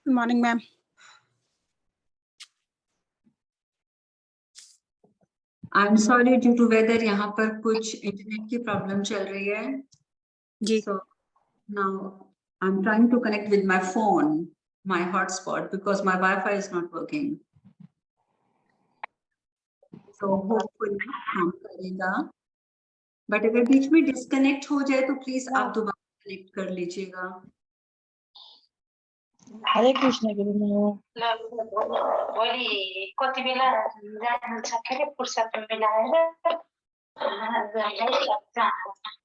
Good morning, ma'am. I'm sorry, due to weather यहाँ पर कुछ इंटरनेट की प्रॉब्लम चल रही है. जी. So now I'm trying to connect with my phone, my hotspot, because my Wi-Fi is not working. So hopefully काम करेगा. But अगर बीच में डिस्कनेक्ट हो जाए तो प्लीज आप दोबारा कनेक्ट कर लीजिएगा. हरे कृष्ण गुरु. कति बेला जानु छ के फुर्सद मिलाएर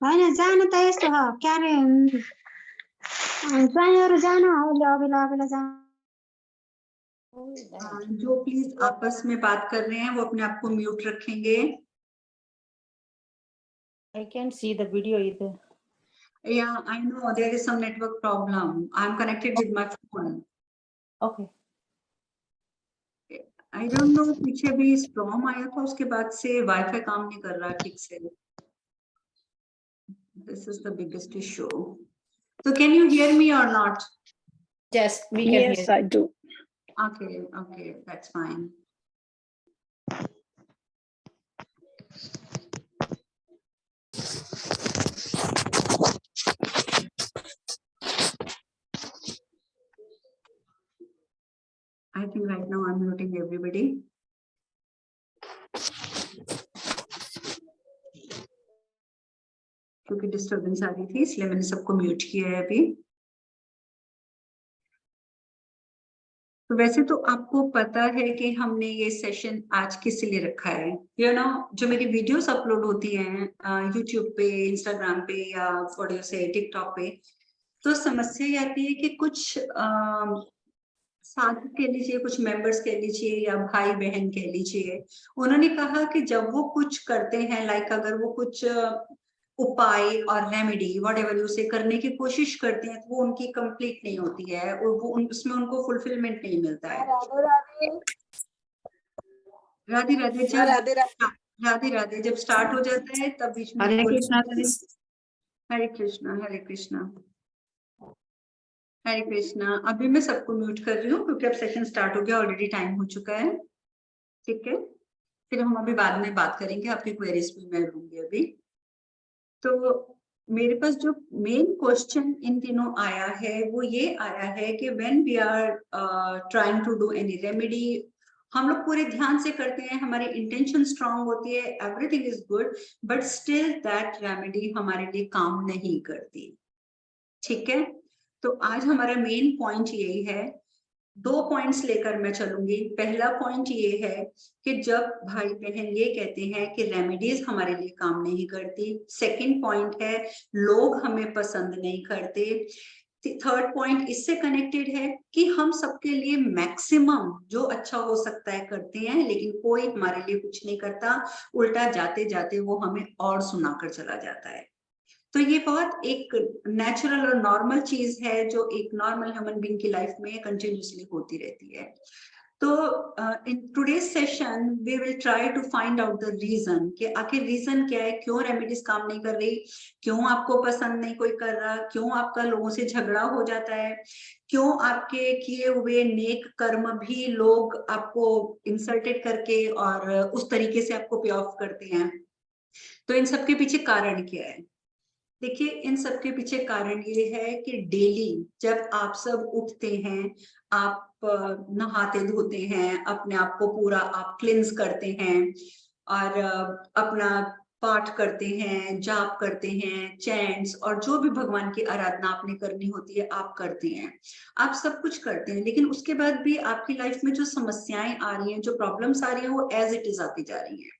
होइन जानु त यस्तो हो क्या रे ज्वाइँहरू जानु हो अबेला अबेला जानु. जो प्लीज आपस में बात कर रहे हैं वो अपने आप को म्यूट रखेंगे. I can't see the video either. Yeah, I know there is some network problem. I'm connected with my phone. Okay. I don't know पीछे भी स्टॉर्म आया था उसके बाद से वाईफाई काम नहीं कर रहा ठीक से. This is the biggest issue. So can you hear me or not? Yes, we can hear. Yes, I do. Okay, that's fine. I think right now I'm muting everybody. क्योंकि डिस्टर्बेंस आ रही थी इसलिए मैंने सबको म्यूट किया है अभी. तो वैसे तो आपको पता है कि हमने ये सेशन आज किस लिए रखा है. जो मेरी वीडियोस अपलोड होती हैं यूट्यूब पे, इंस्टाग्राम पे या व्हाट से टिकटॉक पे, तो समस्या ये आती है कि कुछ साथी कह लीजिए, कुछ मेंबर्स कह लीजिए या भाई बहन कह लीजिए, उन्होंने कहा कि जब वो कुछ करते हैं, लाइक अगर वो कुछ उपाय और रेमेडी व्हाटएवर उसे करने की कोशिश करते हैं तो वो उनकी कंप्लीट नहीं होती है और वो उसमें उनको फुलफिलमेंट नहीं मिलता है. राधे राधे. जब स्टार्ट हो जाता है तब बीच में हरे कृष्णा. हरे कृष्णा. अभी मैं सबको म्यूट कर रही हूँ क्योंकि अब सेशन स्टार्ट हो गया, ऑलरेडी टाइम हो चुका है. ठीक है, फिर हम अभी बाद में बात करेंगे, आपकी क्वेरीज भी मैं लूंगी अभी. तो मेरे पास जो मेन क्वेश्चन इन दिनों आया है वो ये आया है कि when we are trying to do any remedy, हम लोग पूरे ध्यान से करते हैं, हमारी इंटेंशन स्ट्रांग होती है, everything is good, but still that remedy हमारे लिए काम नहीं करती. ठीक है, तो आज हमारा मेन पॉइंट यही है. 2 पॉइंट्स लेकर मैं चलूंगी. पहला पॉइंट ये है कि जब भाई बहन ये कहते हैं कि रेमेडीज हमारे लिए काम नहीं करती. सेकंड पॉइंट है लोग हमें पसंद नहीं करते. थर्ड पॉइंट इससे कनेक्टेड है कि हम सबके लिए मैक्सिमम जो अच्छा हो सकता है करते हैं, लेकिन कोई हमारे लिए कुछ नहीं करता, उल्टा जाते जाते वो हमें और सुनाकर चला जाता है. तो ये बहुत एक नेचुरल और नॉर्मल चीज है जो एक नॉर्मल ह्यूमन बीइंग की लाइफ में कंटिन्यूसली होती रहती है. तो in today's session we will try to find out the reason कि आखिर रीजन क्या है, क्यों रेमेडीज काम नहीं कर रही, क्यों आपको पसंद नहीं कोई कर रहा, क्यों आपका लोगों से झगड़ा हो जाता है, क्यों आपके किए हुए नेक कर्म भी लोग आपको इंसल्टेड करके और उस तरीके से आपको पे ऑफ करते हैं. तो इन सबके पीछे कारण क्या है. देखिए, इन सब के पीछे कारण ये है कि डेली जब आप सब उठते हैं, आप नहाते धोते हैं, अपने आप को पूरा आप क्लिंस करते हैं और अपना पाठ करते हैं, जाप करते हैं, चैंट्स और जो भी भगवान की आराधना आपने करनी होती है आप करते हैं, आप सब कुछ करते हैं, लेकिन उसके बाद भी आपकी लाइफ में जो समस्याएं आ रही हैं, जो प्रॉब्लम्स आ रही हैं, वो एज इट इज आती जा रही हैं.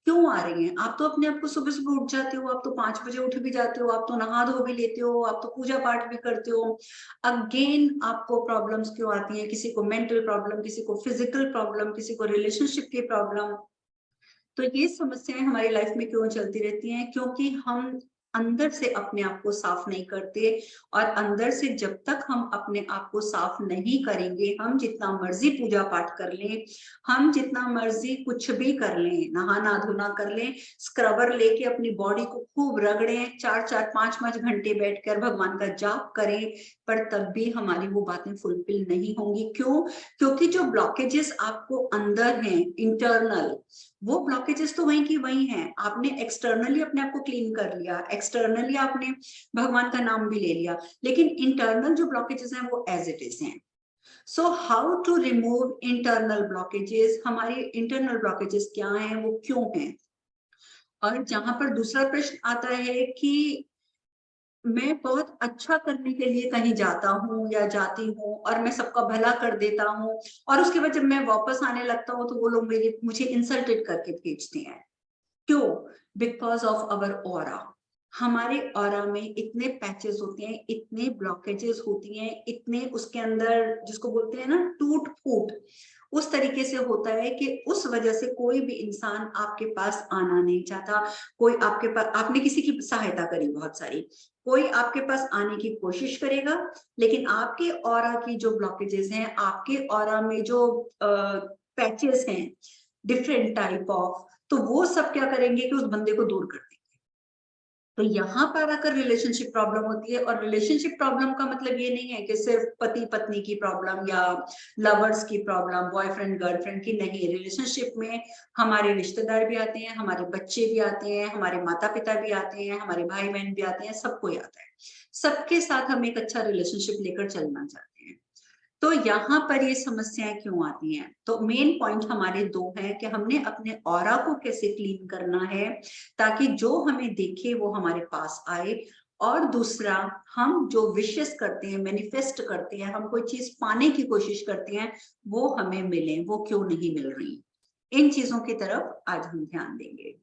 क्यों आ रही हैं? आप तो अपने आप को सुबह सुबह उठ जाते हो, आप तो 5 बजे उठ भी जाते हो, आप तो नहा धो भी लेते हो, आप तो पूजा पाठ भी करते हो. अगेन आपको प्रॉब्लम्स क्यों आती हैं? किसी को मेंटल प्रॉब्लम, किसी को फिजिकल प्रॉब्लम, किसी को रिलेशनशिप की प्रॉब्लम. तो ये समस्याएं हमारी लाइफ में क्यों चलती रहती हैं? क्योंकि हम अंदर से अपने आप को साफ नहीं करते, और अंदर से जब तक हम अपने आप को साफ नहीं करेंगे, हम जितना मर्जी पूजा पाठ कर लें, हम जितना मर्जी कुछ भी कर लें, नहाना धोना कर लें, स्क्रबर लेके अपनी बॉडी को खूब रगड़ें, 4-4 5-5 घंटे बैठकर भगवान का जाप करें, पर तब भी हमारी वो बातें फुलफिल नहीं होंगी। क्यों? क्योंकि जो ब्लॉकेजेस आपको अंदर हैं इंटरनल, वो ब्लॉकेजेस तो वहीं की वहीं हैं। आपने एक्सटर्नली अपने आप को क्लीन कर लिया, एक्सटर्नली आपने भगवान का नाम भी ले लिया, लेकिन इंटरनल जो ब्लॉकेजेस हैं वो एज इट इज हैं। So how to remove internal blockages? हमारे इंटरनल ब्लॉकेजेस क्या हैं, वो क्यों हैं? और जहां पर दूसरा प्रश्न आता है कि मैं बहुत अच्छा करने के लिए कहीं जाता हूँ या जाती हूँ और मैं सबका भला कर देता हूँ, और उसके बाद जब मैं वापस आने लगता हूँ तो वो लोग मुझे इंसल्टेड करके भेजते हैं। क्यों? Because of our aura. हमारे ऑरा में इतने पैचेस होते हैं, इतने ब्लॉकेजेस होती हैं, इतने उसके अंदर जिसको बोलते हैं ना टूट फूट, उस तरीके से होता है कि उस वजह से कोई भी इंसान आपके पास आना नहीं चाहता। कोई आपके पास, आपने किसी की सहायता करी बहुत सारी, कोई आपके पास आने की कोशिश करेगा, लेकिन आपके ऑरा की जो ब्लॉकेजेस हैं, आपके ऑरा में जो पैचेस हैं डिफरेंट टाइप ऑफ, तो वो सब क्या करेंगे कि उस बंदे को दूर कर देंगे। तो यहाँ पर आकर रिलेशनशिप प्रॉब्लम होती है, और रिलेशनशिप प्रॉब्लम का मतलब ये नहीं है कि सिर्फ पति पत्नी की प्रॉब्लम या लवर्स की प्रॉब्लम, बॉयफ्रेंड गर्लफ्रेंड की नहीं। रिलेशनशिप में हमारे रिश्तेदार भी आते हैं, हमारे बच्चे भी आते हैं, हमारे माता पिता भी आते हैं, हमारे भाई बहन भी आते हैं, सब कोई आता है। सबके साथ हम एक अच्छा रिलेशनशिप लेकर चलना चाहते हैं। तो यहाँ पर ये समस्याएं क्यों आती हैं? तो मेन पॉइंट हमारे दो हैं कि हमने अपने ऑरा को कैसे क्लीन करना है ताकि जो हमें देखे वो हमारे पास आए, और दूसरा, हम जो विशेस करते हैं, मैनिफेस्ट करते हैं, हम कोई चीज पाने की कोशिश करते हैं, वो हमें मिले, वो क्यों नहीं मिल रही। इन चीजों की तरफ आज हम ध्यान देंगे।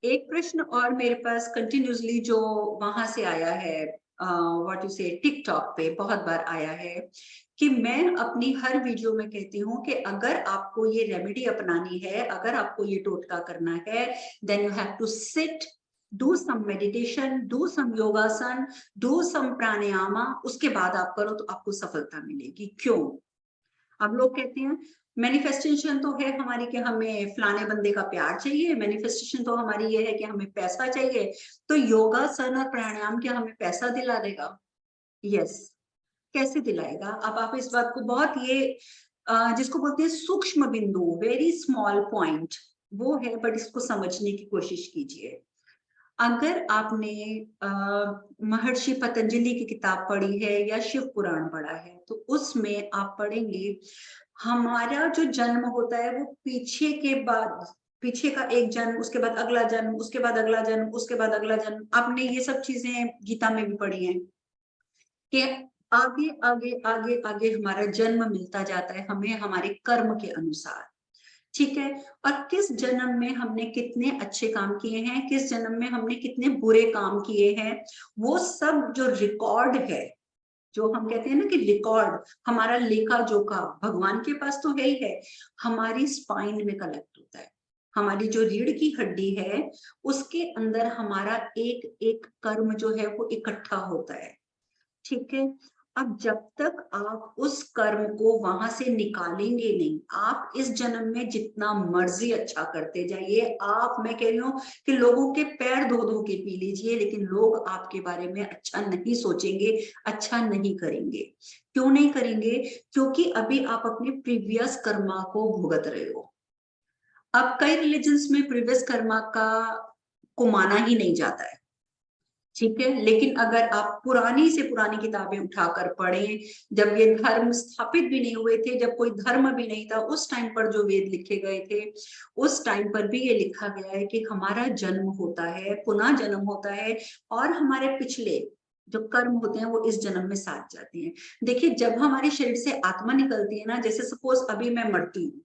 एक प्रश्न और मेरे पास कंटिन्यूसली जो वहां से आया है, व्हाट यू से, टिकटॉक पे बहुत बार आया है कि मैं अपनी हर वीडियो में कहती हूँ कि अगर आपको ये रेमेडी अपनानी है, अगर आपको ये टोटका करना है, then you have to sit, do some meditation, do some yogasana, do सम प्राणायामा, उसके बाद आप करो तो आपको सफलता मिलेगी। क्यों? अब लोग कहते हैं मैनिफेस्टेशन तो है हमारी कि हमें फलाने बंदे का प्यार चाहिए, मैनिफेस्टेशन तो हमारी ये है कि हमें पैसा चाहिए, तो योगासन और प्राणायाम क्या हमें पैसा दिला देगा? यस। कैसे दिलाएगा? अब आप इस बात को बहुत, ये जिसको बोलते हैं सूक्ष्म बिंदु, वेरी स्मॉल पॉइंट वो है, बट इसको समझने की कोशिश कीजिए। अगर आपने महर्षि पतंजलि की किताब पढ़ी है या शिव पुराण पढ़ा है, तो उसमें आप पढ़ेंगे हमारा जो जन्म होता है वो पीछे के बाद, पीछे का एक जन्म, उसके बाद अगला जन्म, उसके बाद अगला जन्म, उसके बाद अगला जन्म। आपने ये सब चीजें गीता में भी पढ़ी हैं कि आगे आगे आगे आगे हमारा जन्म मिलता जाता है हमें हमारे कर्म के अनुसार। ठीक है? और किस जन्म में हमने कितने अच्छे काम किए हैं, किस जन्म में हमने कितने बुरे काम किए हैं, वो सब जो रिकॉर्ड है, जो हम कहते हैं ना कि रिकॉर्ड, हमारा लेखा जोखा भगवान के पास तो है ही है, हमारी स्पाइन में कलेक्ट होता है। हमारी जो रीढ़ की हड्डी है उसके अंदर हमारा एक एक कर्म जो है वो इकट्ठा होता है। ठीक है? अब जब तक आप उस कर्म को वहां से निकालेंगे नहीं, आप इस जन्म में जितना मर्जी अच्छा करते जाइए, आप, मैं कह रही हूँ कि लोगों के पैर धो धो के पी लीजिए, लेकिन लोग आपके बारे में अच्छा नहीं सोचेंगे, अच्छा नहीं करेंगे। क्यों नहीं करेंगे? क्योंकि अभी आप अपने प्रीवियस कर्मा को भुगत रहे हो। अब कई रिलीजन्स में प्रीवियस कर्मा को माना ही नहीं जाता है। ठीक है? लेकिन अगर आप पुरानी से पुरानी किताबें उठाकर पढ़ें, जब ये धर्म स्थापित भी नहीं हुए थे, जब कोई धर्म भी नहीं था, उस टाइम पर जो वेद लिखे गए थे, उस टाइम पर भी ये लिखा गया है कि हमारा जन्म होता है, पुनः जन्म होता है, और हमारे पिछले जो कर्म होते हैं वो इस जन्म में साथ जाते हैं। देखिए, जब हमारे शरीर से आत्मा निकलती है ना, जैसे सपोज अभी मैं मरती हूँ,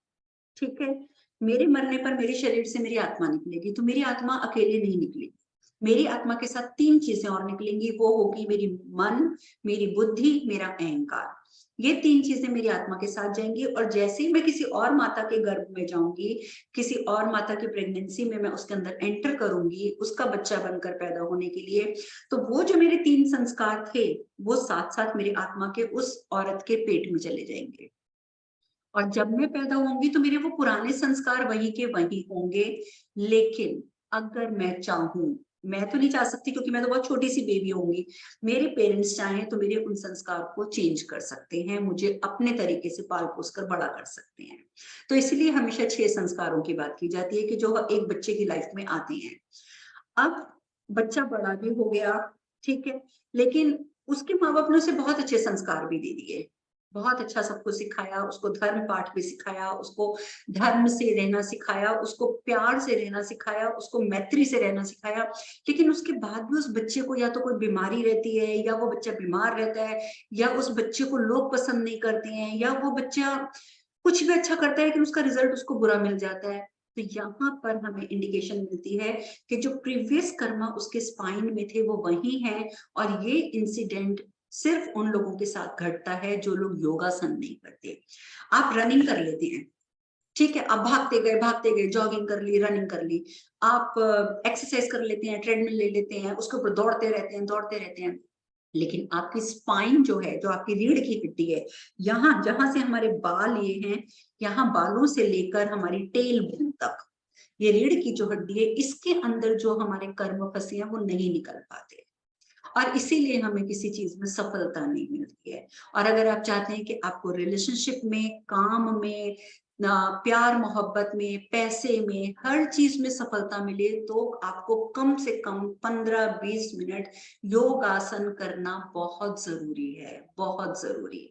ठीक है, मेरे मरने पर मेरे शरीर से मेरी आत्मा निकलेगी, तो मेरी आत्मा अकेले नहीं निकलेगी, मेरी आत्मा के साथ 3 चीजें और निकलेंगी। वो होगी मेरी मन, मेरी बुद्धि, मेरा अहंकार। ये 3 चीजें मेरी आत्मा के साथ जाएंगी, और जैसे ही मैं किसी और माता के गर्भ में जाऊंगी, किसी और माता की प्रेगनेंसी में मैं उसके अंदर एंटर करूंगी उसका बच्चा बनकर पैदा होने के लिए, तो वो जो मेरे 3 संस्कार थे वो साथ साथ मेरी आत्मा के उस औरत के पेट में चले जाएंगे। और जब मैं पैदा होंगी तो मेरे वो पुराने संस्कार वही के वही होंगे। लेकिन अगर मैं चाहूं, मैं तो नहीं चाह सकती क्योंकि मैं तो बहुत छोटी सी बेबी होंगी, मेरे पेरेंट्स चाहें तो मेरे उन संस्कार को चेंज कर सकते हैं, मुझे अपने तरीके से पाल पोस कर बड़ा कर सकते हैं। तो इसलिए हमेशा 6 संस्कारों की बात की जाती है कि जो एक बच्चे की लाइफ में आते हैं। अब बच्चा बड़ा भी हो गया, ठीक है, लेकिन उसके माँ बाप ने उसे बहुत अच्छे संस्कार भी दे दिए, बहुत अच्छा सबको सिखाया, उसको धर्म पाठ भी सिखाया, उसको धर्म से रहना सिखाया, उसको प्यार से रहना सिखाया, उसको मैत्री से रहना सिखाया। लेकिन उसके बाद भी उस बच्चे को या तो कोई बीमारी रहती है, या वो बच्चा बीमार रहता है, या उस बच्चे को लोग पसंद नहीं करते हैं, या वो बच्चा कुछ भी अच्छा करता है लेकिन उसका रिजल्ट उसको बुरा मिल जाता है। तो यहाँ पर हमें इंडिकेशन मिलती है कि जो प्रीवियस कर्मा उसके स्पाइन में थे वो वही है, और ये इंसिडेंट सिर्फ उन लोगों के साथ घटता है जो लोग योगासन नहीं करते। आप रनिंग कर लेते हैं, ठीक है, आप भागते गए जॉगिंग कर ली, रनिंग कर ली, आप एक्सरसाइज कर लेते हैं, ट्रेडमिल ले लेते हैं, उसके ऊपर दौड़ते रहते हैं, लेकिन आपकी स्पाइन जो है, जो आपकी रीढ़ की हड्डी है, यहाँ जहां से हमारे बाल ये हैं, यहाँ बालों से लेकर हमारी टेल बोन तक, ये रीढ़ की जो हड्डी है, इसके अंदर जो हमारे कर्म फंसे हैं वो नहीं निकल पाते, और इसीलिए हमें किसी चीज में सफलता नहीं मिलती है। और अगर आप चाहते हैं कि आपको रिलेशनशिप में, काम में, प्यार मोहब्बत में, पैसे में, हर चीज में सफलता मिले, तो आपको कम से कम 15-20 मिनट योगासन करना बहुत जरूरी है, बहुत जरूरी।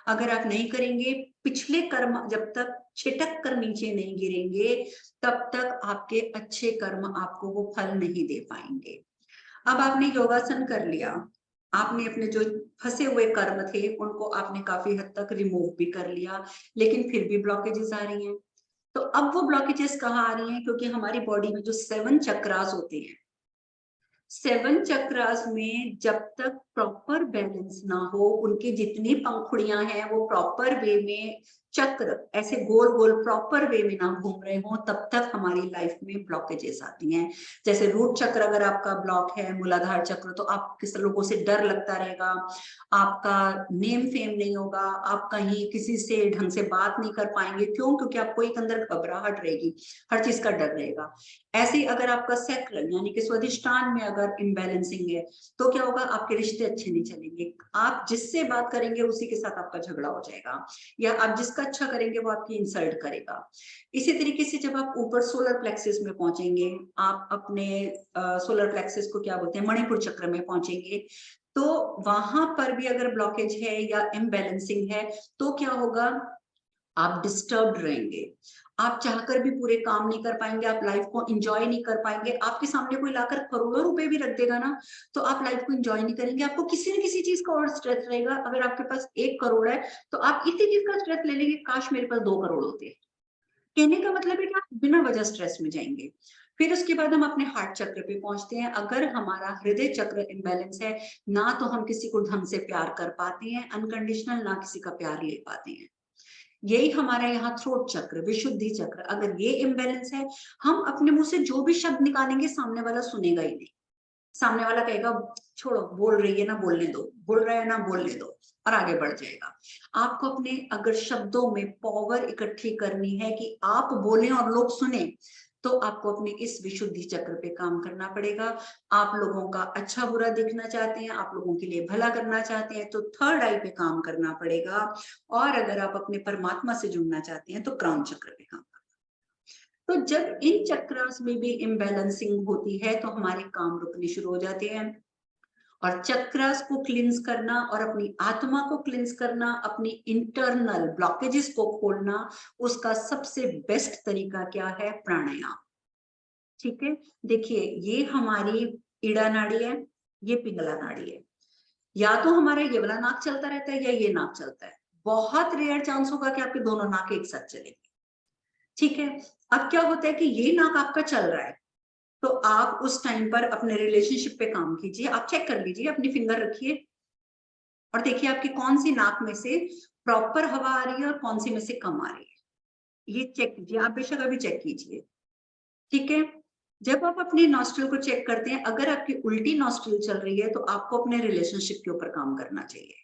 अगर आप नहीं करेंगे, पिछले कर्म जब तक छिटक कर नीचे नहीं गिरेंगे, तब तक आपके अच्छे कर्म आपको वो फल नहीं दे पाएंगे। अब आपने योगासन कर लिया, आपने अपने जो फंसे हुए कर्म थे उनको आपने काफी हद तक रिमूव भी कर लिया, लेकिन फिर भी ब्लॉकेजेस आ रही हैं। तो अब वो ब्लॉकेजेस कहाँ आ रही हैं? क्योंकि हमारी बॉडी में जो 7 चक्रास होते हैं, 7 चक्रास में जब तक प्रॉपर बैलेंस ना हो, उनकी जितनी पंखुड़ियां हैं वो प्रॉपर वे में, चक्र ऐसे गोल गोल प्रॉपर वे में ना घूम रहे हो, तब तक हमारी लाइफ में ब्लॉकेजेस आती हैं। जैसे रूट चक्र अगर आपका ब्लॉक है, मूलाधार चक्र, तो आप किस लोगों से डर लगता रहेगा, आपका नेम फेम नहीं होगा, आप कहीं किसी से ढंग से बात नहीं कर पाएंगे। क्यों? क्योंकि आपको एक अंदर घबराहट रहेगी, हर चीज का डर रहेगा। ऐसे ही अगर आपका सैक्रल यानी कि स्वादिष्टान में अगर इम्बैलेंसिंग है, तो क्या होगा? आपके रिश्ते अच्छे नहीं चलेंगे, आप जिससे बात करेंगे उसी के साथ आपका झगड़ा हो जाएगा, या आप जिसका अच्छा करेंगे वो आपकी इंसल्ट करेगा। इसी तरीके से जब आप ऊपर सोलर प्लेक्सिस में पहुंचेंगे, आप अपने सोलर प्लेक्सिस को क्या बोलते हैं, मणिपुर चक्र में पहुंचेंगे, तो वहां पर भी अगर ब्लॉकेज है या इम्बैलेंसिंग है, तो क्या होगा? आप डिस्टर्ब्ड रहेंगे, आप चाहकर भी पूरे काम नहीं कर पाएंगे, आप लाइफ को एंजॉय नहीं कर पाएंगे। आपके सामने कोई लाकर करोड़ों रुपए भी रख देगा ना, तो आप लाइफ को एंजॉय नहीं करेंगे, आपको किसी न किसी चीज का और स्ट्रेस रहेगा। अगर आपके पास 1 करोड़ है तो आप इसी चीज का स्ट्रेस ले लेंगे, काश मेरे पास 2 करोड़ होते। कहने का मतलब है कि आप बिना वजह स्ट्रेस में जाएंगे। फिर उसके बाद हम अपने हार्ट चक्र पे पहुंचते हैं। अगर हमारा हृदय चक्र इम्बैलेंस है, ना तो हम किसी को ढंग से प्यार कर पाते हैं अनकंडीशनल, ना किसी का प्यार ले पाते हैं। यही हमारा यहाँ थ्रोट चक्र, विशुद्धि चक्र, अगर ये इम्बैलेंस है, हम अपने मुंह से जो भी शब्द निकालेंगे सामने वाला सुनेगा ही नहीं, सामने वाला कहेगा छोड़ो, बोल रही है ना बोलने दो, बोल रहा है ना बोलने दो, और आगे बढ़ जाएगा। आपको अपने अगर शब्दों में पावर इकट्ठी करनी है कि आप बोलें और लोग सुने, तो आपको अपने इस विशुद्धि चक्र पे काम करना पड़ेगा। आप लोगों का अच्छा बुरा देखना चाहते हैं, आप लोगों के लिए भला करना चाहते हैं, तो थर्ड आई पे काम करना पड़ेगा। और अगर आप अपने परमात्मा से जुड़ना चाहते हैं तो क्राउन चक्र पे काम। तो जब इन चक्रास में भी इम्बैलेंसिंग होती है तो हमारे काम रुकने शुरू हो जाते हैं। और चक्रास को क्लींस करना और अपनी आत्मा को क्लींस करना, अपनी इंटरनल ब्लॉकेजेस को खोलना, उसका सबसे बेस्ट तरीका क्या है? प्राणायाम। ठीक है, देखिए ये हमारी ईड़ा नाड़ी है, ये पिंगला नाड़ी है। या तो हमारा ये वाला नाक चलता रहता है या ये नाक चलता है, बहुत रेयर चांस होगा कि आपके दोनों नाक एक साथ चलेंगे। ठीक है, अब क्या होता है कि ये नाक आपका चल रहा है, तो आप उस टाइम पर अपने रिलेशनशिप पे काम कीजिए। आप चेक कर लीजिए, अपनी फिंगर रखिए, और देखिए आपकी कौन सी नाक में से प्रॉपर हवा आ रही है और कौन सी में से कम आ रही है। ये चेक कीजिए, आप बेशक अभी चेक कीजिए, ठीक है। जब आप अपनी नॉस्ट्रिल को चेक करते हैं, अगर आपकी उल्टी नॉस्ट्रिल चल रही है तो आपको अपने रिलेशनशिप के ऊपर काम करना चाहिए,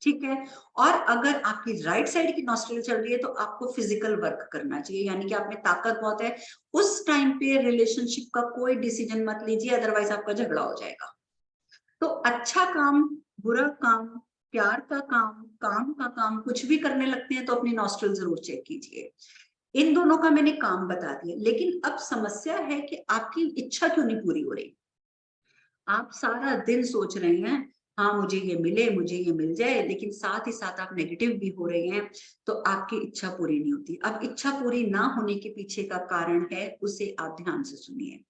ठीक है। और अगर आपकी राइट साइड की नॉस्ट्रिल चल रही है तो आपको फिजिकल वर्क करना चाहिए, यानी कि आप में ताकत बहुत है, उस टाइम पे रिलेशनशिप का कोई डिसीजन मत लीजिए, अदरवाइज आपका झगड़ा हो जाएगा। तो अच्छा काम, बुरा काम, प्यार का काम, काम का काम, कुछ भी करने लगते हैं तो अपनी नॉस्ट्रिल जरूर चेक कीजिए। इन दोनों का मैंने काम बता दिया, लेकिन अब समस्या है कि आपकी इच्छा क्यों नहीं पूरी हो रही। आप सारा दिन सोच रहे हैं हाँ मुझे ये मिले, मुझे ये मिल जाए, लेकिन साथ ही साथ आप नेगेटिव भी हो रहे हैं, तो आपकी इच्छा पूरी नहीं होती। अब इच्छा पूरी ना होने के पीछे का कारण है, उसे आप ध्यान से सुनिए।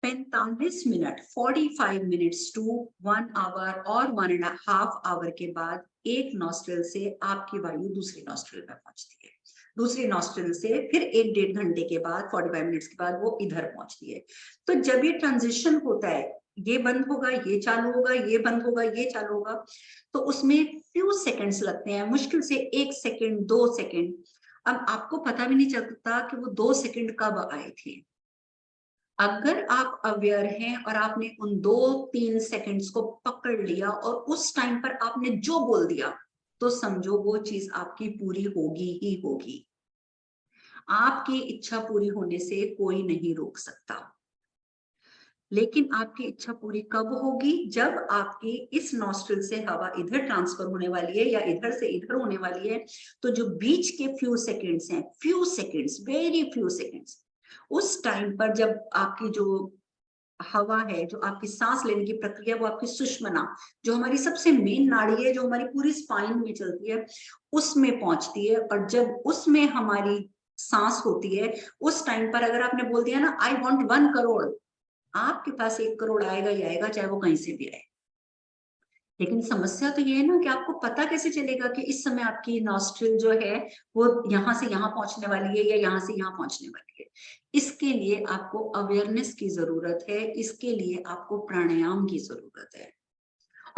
45 मिनट, 45 मिनट्स टू 1 आवर और 1.5 आवर के बाद एक नॉस्ट्रिल से आपकी वायु दूसरी नॉस्ट्रिल में पहुंचती है, दूसरी नॉस्ट्रिल से फिर 1-1.5 घंटे के बाद 45 मिनट्स के बाद वो इधर पहुंचती है। तो जब ये ट्रांजिशन होता है, ये बंद होगा, ये चालू होगा, ये बंद होगा, ये चालू होगा, तो उसमें फ्यू सेकंड्स लगते हैं, मुश्किल से 1 सेकंड, 2 सेकंड। अब आपको पता भी नहीं चलता कि वो 2 सेकंड कब आए थे। अगर आप अवेयर हैं और आपने उन 2-3 सेकंड्स को पकड़ लिया और उस टाइम पर आपने जो बोल दिया, तो समझो वो चीज आपकी पूरी होगी ही होगी। आपकी इच्छा पूरी होने से कोई नहीं रोक सकता, लेकिन आपकी इच्छा पूरी कब होगी? जब आपकी इस नॉस्ट्रिल से हवा इधर ट्रांसफर होने वाली है या इधर से इधर होने वाली है, तो जो बीच के फ्यू सेकंड्स हैं, few seconds, very few seconds, उस टाइम पर जब आपकी जो हवा है, जो आपकी सांस लेने की प्रक्रिया, वो आपकी सुषुम्ना, जो हमारी सबसे मेन नाड़ी है, जो हमारी पूरी स्पाइन में चलती है, उसमें पहुंचती है। और जब उसमें हमारी सांस होती है, उस टाइम पर अगर आपने बोल दिया ना आई वांट 1 करोड़, आपके पास 1 करोड़ आएगा ही आएगा, चाहे वो कहीं से भी आए। लेकिन समस्या तो ये है ना कि आपको पता कैसे चलेगा कि इस समय आपकी नॉस्ट्रिल जो है वो यहाँ से यहाँ पहुंचने वाली है या यहाँ से यहाँ पहुंचने वाली है। इसके लिए आपको अवेयरनेस की जरूरत है, इसके लिए आपको प्राणायाम की जरूरत है।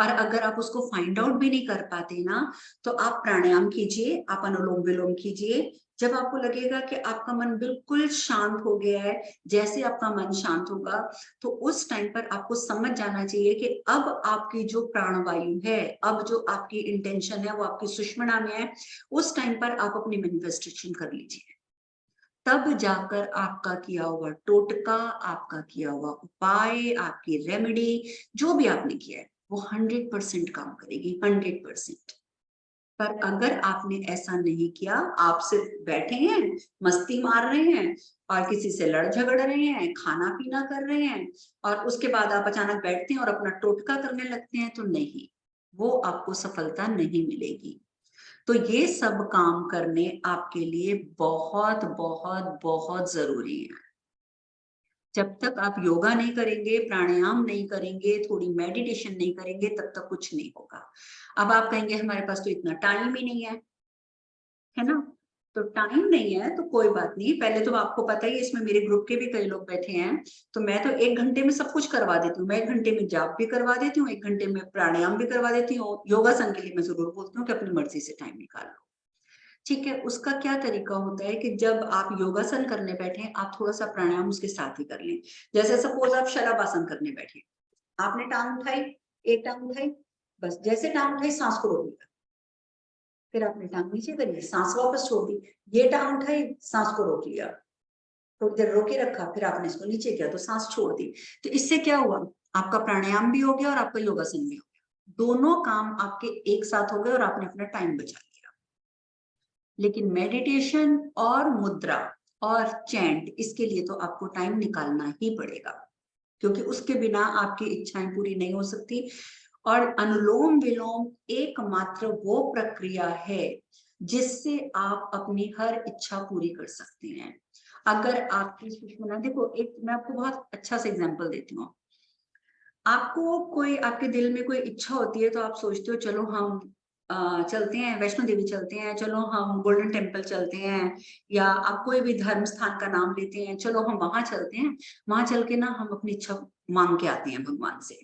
और अगर आप उसको फाइंड आउट भी नहीं कर पाते ना, तो आप प्राणायाम कीजिए, आप अनुलोम विलोम कीजिए। जब आपको लगेगा कि आपका मन बिल्कुल शांत हो गया है, जैसे आपका मन शांत होगा, तो उस टाइम पर आपको समझ जाना चाहिए कि अब आपकी जो प्राणवायु है, अब जो आपकी इंटेंशन है वो आपकी सुषुम्ना में है। उस टाइम पर आप अपनी मैनिफेस्टेशन कर लीजिए, तब जाकर आपका किया हुआ टोटका, आपका किया हुआ उपाय, आपकी रेमेडी, जो भी आपने किया है, वो 100% काम करेगी, 100%। पर अगर आपने ऐसा नहीं किया, आप सिर्फ बैठे हैं, मस्ती मार रहे हैं और किसी से लड़ झगड़ रहे हैं, खाना पीना कर रहे हैं, और उसके बाद आप अचानक बैठते हैं और अपना टोटका करने लगते हैं, तो नहीं, वो आपको सफलता नहीं मिलेगी। तो ये सब काम करने आपके लिए बहुत बहुत बहुत जरूरी है। जब तक आप योगा नहीं करेंगे, प्राणायाम नहीं करेंगे, थोड़ी मेडिटेशन नहीं करेंगे, तब तक कुछ नहीं होगा। अब आप कहेंगे हमारे पास तो इतना टाइम ही नहीं है ना? तो टाइम नहीं है तो कोई बात नहीं, पहले तो आपको पता ही है, इसमें मेरे ग्रुप के भी कई लोग बैठे हैं, तो मैं तो 1 घंटे में सब कुछ करवा देती हूँ। मैं 1 घंटे में जाप भी करवा देती हूँ, 1 घंटे में प्राणायाम भी करवा देती हूँ। योगासन के लिए मैं जरूर बोलती हूँ कि अपनी मर्जी से टाइम निकाल लो, ठीक है। उसका क्या तरीका होता है कि जब आप योगासन करने बैठे, आप थोड़ा सा प्राणायाम उसके साथ ही कर लें। जैसे सपोज आप शलभासन करने बैठे, आपने टांग उठाई, एक टांग उठाई, बस जैसे टांग उठाई सांस को रोक लिया, फिर आपने टांग नीचे करी, सांस वापस छोड़ दी, ये टांग उठाई, सांस को रोक लिया, थोड़ी देर रोके रखा, फिर आपने इसको नीचे किया तो सांस छोड़ दी। तो इससे क्या हुआ, आपका प्राणायाम भी हो गया और आपका योगासन भी हो गया, दोनों काम आपके एक साथ हो गए और आपने अपना टाइम बचा लिया। लेकिन मेडिटेशन और मुद्रा और चैंट, इसके लिए तो आपको टाइम निकालना ही पड़ेगा, क्योंकि उसके बिना आपकी इच्छाएं पूरी नहीं हो सकती। और अनुलोम विलोम एकमात्र वो प्रक्रिया है जिससे आप अपनी हर इच्छा पूरी कर सकते हैं। अगर आपकी सुषुम्ना, देखो एक मैं आपको बहुत अच्छा सा एग्जांपल देती हूँ। आपको कोई, आपके दिल में कोई इच्छा होती है तो आप सोचते हो चलो हम चलते हैं वैष्णो देवी, चलते हैं, चलो हम गोल्डन टेम्पल चलते हैं, या आप कोई भी धर्म स्थान का नाम लेते हैं, चलो हम वहां चलते हैं, वहां चल के ना हम अपनी इच्छा मांग के आते हैं भगवान से।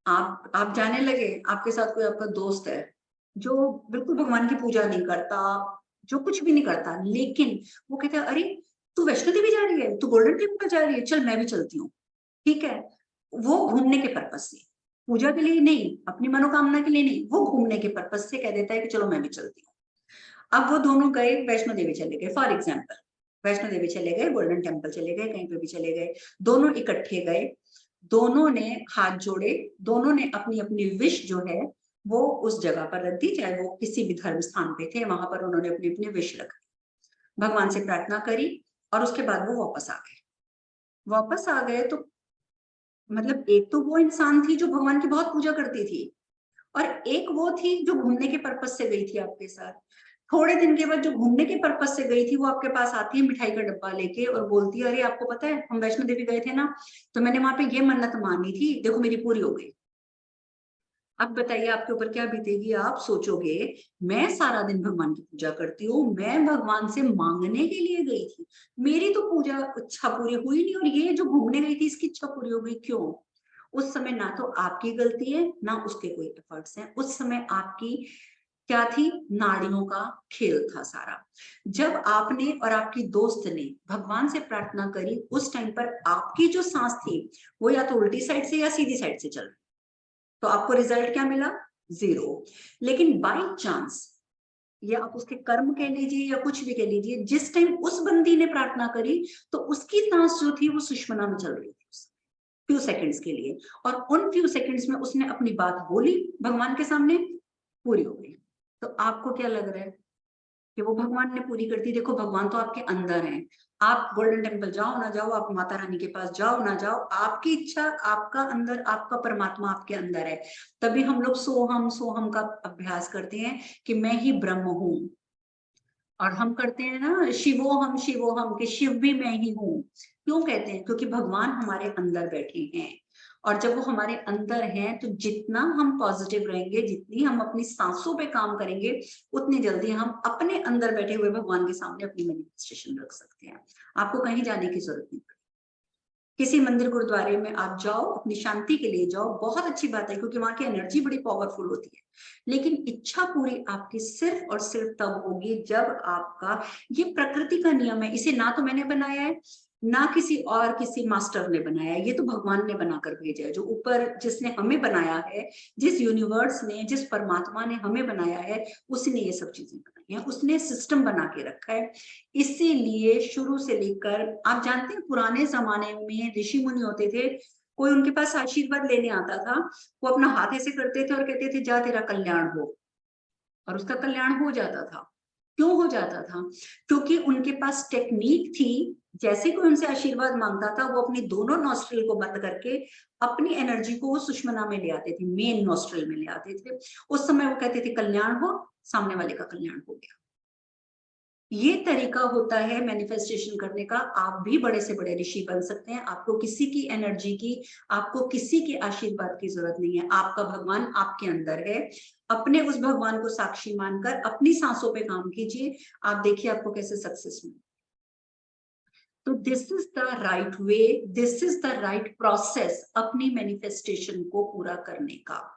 आप जाने लगे, आपके साथ कोई आपका दोस्त है जो बिल्कुल भगवान की पूजा नहीं करता, जो कुछ भी नहीं करता, लेकिन वो कहता है अरे तू वैष्णो देवी जा रही है, तू गोल्डन टेम्पल जा रही है, चल मैं भी चलती हूँ। ठीक है, वो घूमने के पर्पज से, पूजा के लिए नहीं, अपनी मनोकामना के लिए नहीं, वो घूमने के पर्पज से कह देता है कि चलो मैं भी चलती हूँ। अब वो दोनों गए, वैष्णो देवी चले गए फॉर एग्जाम्पल, वैष्णो देवी चले गए, गोल्डन टेम्पल चले गए, कहीं पे भी चले गए, दोनों इकट्ठे गए, दोनों ने हाथ जोड़े, दोनों ने अपनी अपनी विश जो है वो उस जगह पर रख दी, चाहे वो किसी भी धर्म स्थान पे थे, वहां पर उन्होंने अपनी अपनी विश रख दी, भगवान से प्रार्थना करी, और उसके बाद वो वापस आ गए। वापस आ गए तो मतलब एक तो वो इंसान थी जो भगवान की बहुत पूजा करती थी, और एक वो थी जो घूमने के पर्पज से गई थी आपके साथ। थोड़े दिन के बाद जो घूमने के पर्पज से गई थी वो आपके पास आती है मिठाई का डब्बा लेके और बोलती है अरे आपको पता है हम वैष्णो देवी गए थे ना, तो मैंने वहां पे ये मन्नत मानी थी, देखो मेरी पूरी हो गई। अब बताइए आपके ऊपर क्या बीतेगी, आप सोचोगे मैं सारा दिन भगवान की पूजा करती हूँ, मैं भगवान से मांगने के लिए गई थी, मेरी तो पूजा इच्छा पूरी हुई नहीं, और ये जो घूमने गई थी इसकी इच्छा पूरी हो गई, क्यों? उस समय ना तो आपकी गलती है ना उसके कोई एफर्ट्स हैं, उस समय आपकी क्या थी, नाड़ियों का खेल था सारा। जब आपने और आपकी दोस्त ने भगवान से प्रार्थना करी, उस टाइम पर आपकी जो सांस थी वो या तो उल्टी साइड से या सीधी साइड से चल रही, तो आपको रिजल्ट क्या मिला, 0। लेकिन बाय चांस, या आप उसके कर्म कह लीजिए या कुछ भी कह लीजिए, जिस टाइम उस बंदी ने प्रार्थना करी तो उसकी सांस जो थी वो सुषमना में चल रही थी फ्यू सेकंड्स के लिए, और उन फ्यू सेकंड्स में उसने अपनी बात बोली भगवान के सामने, पूरी हो गई। तो आपको क्या लग रहा है कि वो भगवान ने पूरी कर दी? देखो भगवान तो आपके अंदर हैं, आप गोल्डन टेम्पल जाओ ना जाओ, आप माता रानी के पास जाओ ना जाओ, आपकी इच्छा, आपका अंदर, आपका परमात्मा आपके अंदर है। तभी हम लोग सोहम का अभ्यास करते हैं कि मैं ही ब्रह्म हूं, और हम करते हैं ना शिवोहम, कि शिव भी मैं ही हूँ। क्यों कहते हैं? क्योंकि भगवान हमारे अंदर बैठे हैं, और जब वो हमारे अंदर हैं तो जितना हम पॉजिटिव रहेंगे, जितनी हम अपनी सांसों पे काम करेंगे, उतनी जल्दी हम अपने अंदर बैठे हुए भगवान के सामने अपनी मैनिफेस्टेशन रख सकते हैं। आपको कहीं जाने की जरूरत नहीं। किसी मंदिर गुरुद्वारे में आप जाओ, अपनी शांति के लिए जाओ, बहुत अच्छी बात है, क्योंकि वहां की एनर्जी बड़ी पावरफुल होती है, लेकिन इच्छा पूरी आपकी सिर्फ और सिर्फ तब होगी जब आपका, ये प्रकृति का नियम है, इसे ना तो मैंने बनाया है ना किसी और किसी मास्टर ने बनाया है, ये तो भगवान ने बनाकर भेजा है, जो ऊपर जिसने हमें बनाया है, जिस यूनिवर्स ने, जिस परमात्मा ने हमें बनाया है, उसने ये सब चीजें बनाई है, उसने सिस्टम बना के रखा है। इसीलिए शुरू से लेकर, आप जानते हैं पुराने जमाने में ऋषि मुनि होते थे, कोई उनके पास आशीर्वाद लेने आता था, वो अपना हाथ ऐसे करते थे और कहते थे जा तेरा कल्याण हो, और उसका कल्याण हो जाता था। क्यों हो जाता था? क्योंकि उनके पास टेक्निक थी, जैसे कोई उनसे आशीर्वाद मांगता था वो अपनी दोनों नॉस्ट्रिल को बंद करके अपनी एनर्जी को वो सुषमना में ले आते थे, मेन नॉस्ट्रिल में ले आते थे, उस समय वो कहते थे कल्याण हो, सामने वाले का कल्याण हो गया। ये तरीका होता है मैनिफेस्टेशन करने का। आप भी बड़े से बड़े ऋषि बन सकते हैं, आपको किसी की एनर्जी की, आपको किसी के आशीर्वाद की जरूरत नहीं है, आपका भगवान आपके अंदर है। अपने उस भगवान को साक्षी मानकर अपनी सांसों पे काम कीजिए, आप देखिए आपको कैसे सक्सेस मिले। तो this is the right way, this is the right process अपनी मैनिफेस्टेशन को पूरा करने का।